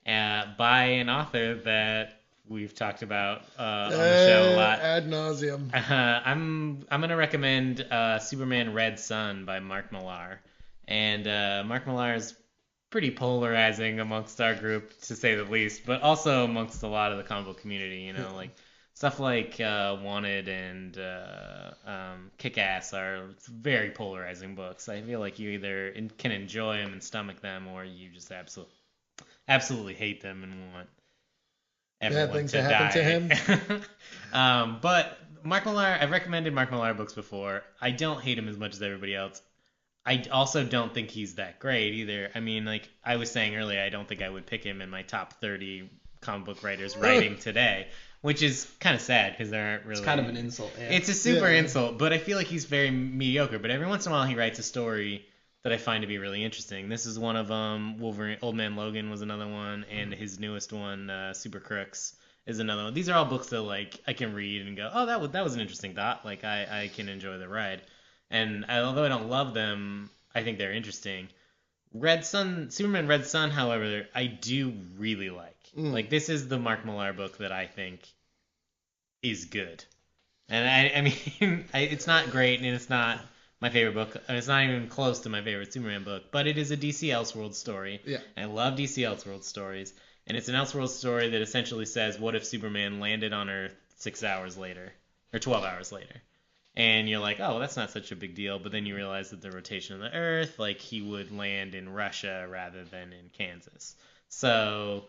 by an author that we've talked about on the show a lot. Ad nauseum. I'm gonna recommend Superman Red Sun by Mark Millar, and Mark Millar is pretty polarizing amongst our group, to say the least, but also amongst a lot of the comic book community. You know, like stuff like Wanted and Kick-Ass are very polarizing books. I feel like you either can enjoy them and stomach them, or you just absolutely hate them and want everyone to die. To him. But Mark Millar, I've recommended Mark Millar books before. I don't hate him as much as everybody else. I also don't think he's that great either. I mean, like I was saying earlier, I don't think I would pick him in my top 30 comic book writers writing today, which is kind of sad because there aren't really... It's kind of an insult. Yeah. It's a super insult, but I feel like he's very mediocre. But every once in a while he writes a story that I find to be really interesting. This is one of them. Wolverine, Old Man Logan was another one, and his newest one, Super Crooks, is another one. These are all books that like I can read and go, oh, that was an interesting thought. Like I can enjoy the ride. And although I don't love them, I think they're interesting. Superman Red Sun, however, I do really like. Like, this is the Mark Millar book that I think is good. And I mean, it's not great, and it's not my favorite book. And it's not even close to my favorite Superman book, but it is a DC Elseworld story. Yeah. I love DC Elseworld stories. And it's an Elseworld story that essentially says, what if Superman landed on Earth 6 hours later, or 12 hours later? And you're like, oh, that's not such a big deal. But then you realize that the rotation of the Earth, like he would land in Russia rather than in Kansas. So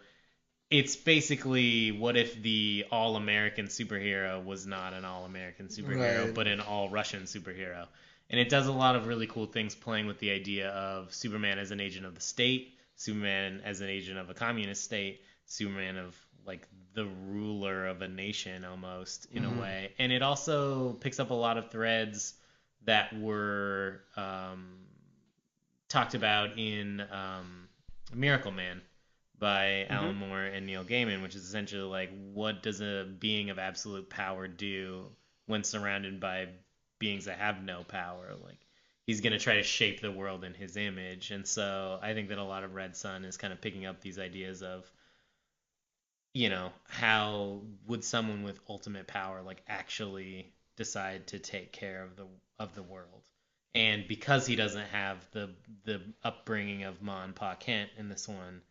it's basically, what if the all-American superhero was not an all-American superhero, but an all-Russian superhero? And it does a lot of really cool things playing with the idea of Superman as an agent of the state, Superman as an agent of a communist state, Superman of like the ruler of a nation almost in a way. And it also picks up a lot of threads that were talked about in Miracle Man by Alan Moore and Neil Gaiman, which is essentially like, what does a being of absolute power do when surrounded by beings that have no power? Like, he's going to try to shape the world in his image. And so I think that a lot of Red Sun is kind of picking up these ideas of, you know, how would someone with ultimate power like actually decide to take care of the world? And because he doesn't have the upbringing of Ma and Pa Kent in this one,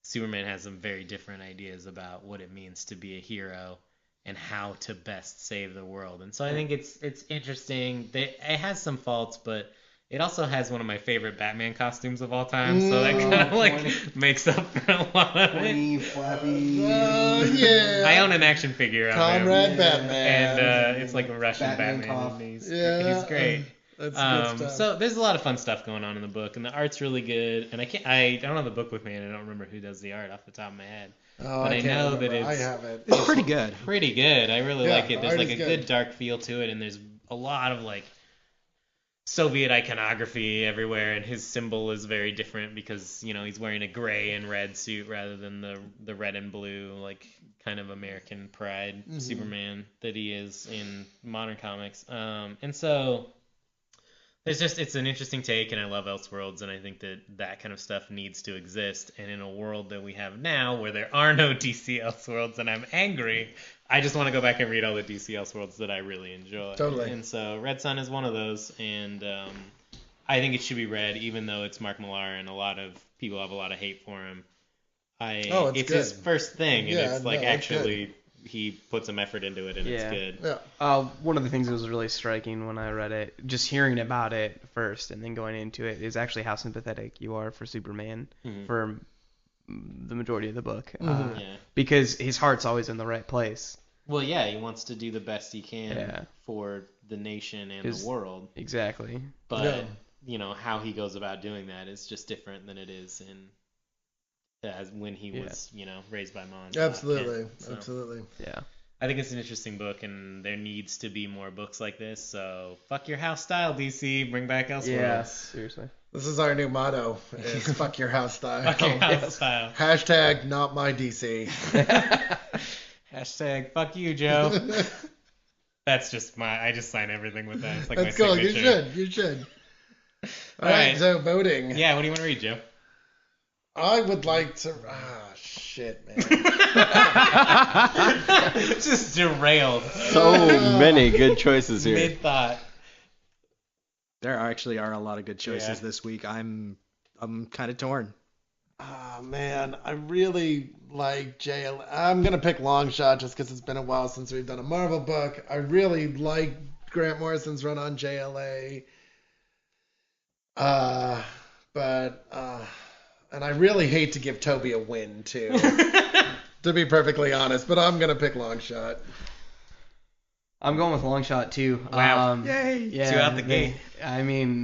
Superman has some very different ideas about what it means to be a hero and how to best save the world. And so I think it's interesting. It has some faults, but it also has one of my favorite Batman costumes of all time, so that kind of like makes up for a lot of it. Yeah. I own an action figure of Comrade him, Batman, and it's like a Russian Batman, and he's great. That's good stuff. So there's a lot of fun stuff going on in the book, and the art's really good. And I don't have the book with me, and I don't remember who does the art off the top of my head. Oh, but I know remember. that I have it. It's pretty good. Pretty good. I really like it. There's like a good dark feel to it, and there's a lot of like Soviet iconography everywhere, and his symbol is very different because, you know, he's wearing a gray and red suit rather than the red and blue, like kind of American pride Superman that he is in modern comics. And so it's an interesting take, and I love Elseworlds, and I think that kind of stuff needs to exist. And in a world that we have now where there are no DC Elseworlds and I'm angry, I just want to go back and read all the DC Elseworlds that I really enjoy. Totally. And so Red Sun is one of those, and I think it should be read, even though it's Mark Millar and a lot of people have a lot of hate for him. It's his first thing, and it's like actually he put some effort into it, and it's good. Yeah. One of the things that was really striking when I read it, just hearing about it first and then going into it, is actually how sympathetic you are for Superman for the majority of the book. Because his heart's always in the right place. Well, yeah, he wants to do the best he can for the nation and the world. Exactly. But, you know, how he goes about doing that is just different than it is as when he was, you know, raised by mom. Absolutely. Absolutely. Yeah. I think it's an interesting book, and there needs to be more books like this. So fuck your house style, DC. Bring back Elseworlds. Yeah, seriously. This is our new motto: is fuck your house style. Fuck your house style. Hashtag not my DC. Hashtag fuck you, Joe. That's just I just sign everything with that. It's like That's my cool. signature. You should. All right, so voting. Yeah, what do you want to read, Joe? I would like to. Shit, man. Just derailed. So many good choices here. Mid-thought. There actually are a lot of good choices this week. I'm kind of torn. Oh, man. I really like JLA. I'm going to pick Longshot just because it's been a while since we've done a Marvel book. I really like Grant Morrison's run on JLA. And I really hate to give Toby a win, too, to be perfectly honest. But I'm going to pick Longshot. I'm going with Longshot, too. Wow. Yay! Yeah, Two out the gate. I mean,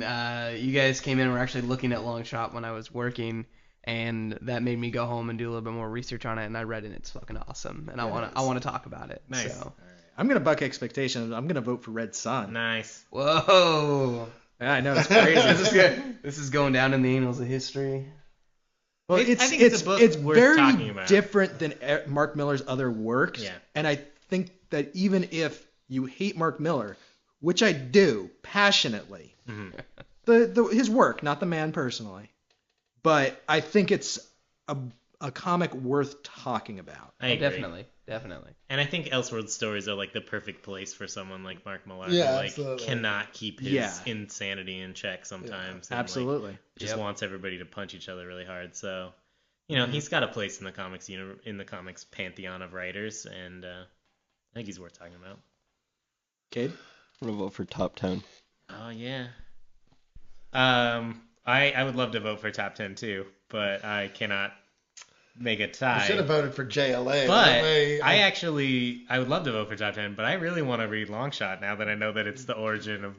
you guys came in and were actually looking at Longshot when I was working, and that made me go home and do a little bit more research on it, and I read it, and it's fucking awesome. And I want to talk about it. Nice. So. I'm going to buck expectations. I'm going to vote for Red Sun. Nice. Whoa. Yeah, I know, it's crazy. This is going down in the annals of history. Well, I think it's a book worth very talking about. different than Mark Miller's other works. Yeah. And I think that even if you hate Mark Miller, which I do passionately, his work, not the man personally, but I think it's a comic worth talking about. I agree. Definitely. And I think Elseworld stories are like the perfect place for someone like Mark Millar Yeah, who like absolutely. cannot keep his insanity in check sometimes. And, Absolutely. Like, just wants everybody to punch each other really hard. So, you know, he's got a place in the comics pantheon of writers, and I think he's worth talking about. Cade? I'm gonna vote for top 10. Oh yeah. I would love to vote for top 10 too, but I cannot make a tie. I should have voted for JLA. But I would love to vote for top 10, but I really want to read Longshot now that I know that it's the origin of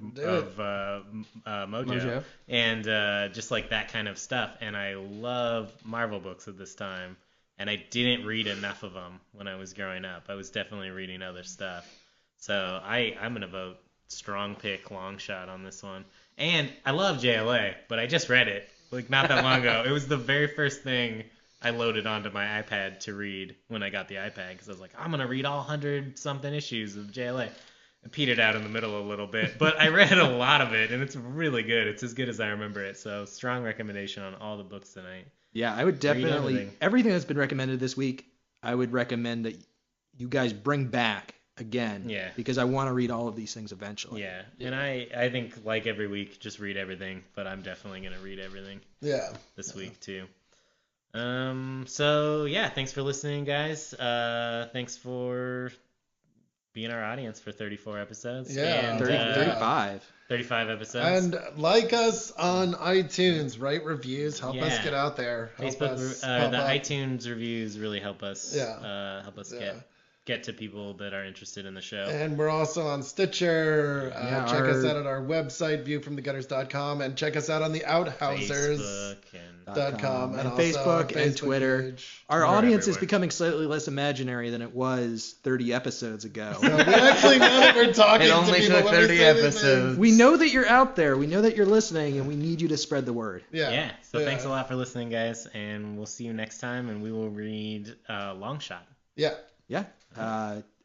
Mojo. And just like that kind of stuff. And I love Marvel books at this time, and I didn't read enough of them when I was growing up. I was definitely reading other stuff. So I'm going to vote strong pick Longshot on this one. And I love JLA, but I just read it like not that long ago. It was the very first thing I loaded onto my iPad to read when I got the iPad, because I was like, I'm going to read all 100-something issues of JLA. I petered out in the middle a little bit, but I read a lot of it, and it's really good. It's as good as I remember it, so strong recommendation on all the books tonight. Yeah, I would definitely, everything that's been recommended this week, I would recommend that you guys bring back again. Yeah. Because I want to read all of these things eventually. Yeah, and I think, like every week, just read everything, but I'm definitely going to read everything this week, too. So yeah, thanks for listening, guys. Thanks for being our audience for 34 episodes. Yeah, and, 35 episodes. And like us on iTunes, write reviews, help us get out there. iTunes reviews really help us. Help us get to people that are interested in the show. And we're also on Stitcher. Check us out at our website, viewfromthegutters.com, and check us out on the Outhousers.com and Facebook and Twitter. Page. Our audience is becoming slightly less imaginary than it was 30 episodes ago. So we actually know that we're talking to people. It only took 30 episodes. We know that you're out there. We know that you're listening, and we need you to spread the word. Yeah. So thanks a lot for listening, guys, and we'll see you next time, and we will read Longshot. Yeah.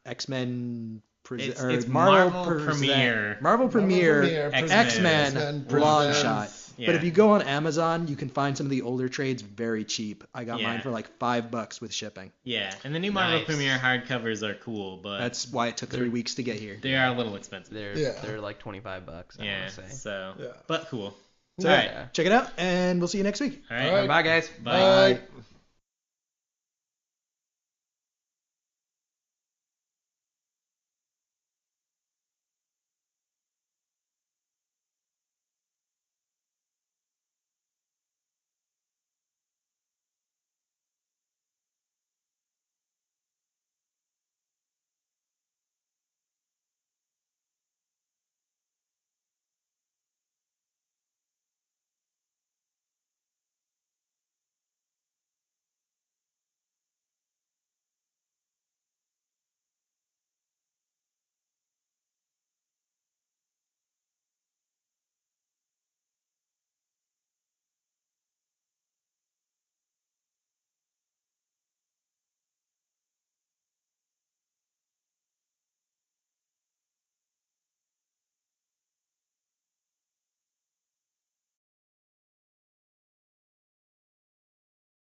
X-Men it's Marvel Premiere. Marvel Premiere, X-Men Longshot. Yeah. But if you go on Amazon, you can find some of the older trades very cheap. I got mine for like $5 with shipping. Yeah, and the new Marvel Premiere hardcovers are cool, but that's why it took 3 weeks to get here. They are a little expensive. They're like $25. I want to say. So but cool. So, all right, check it out, and we'll see you next week. All right. Bye, guys. Bye. Bye.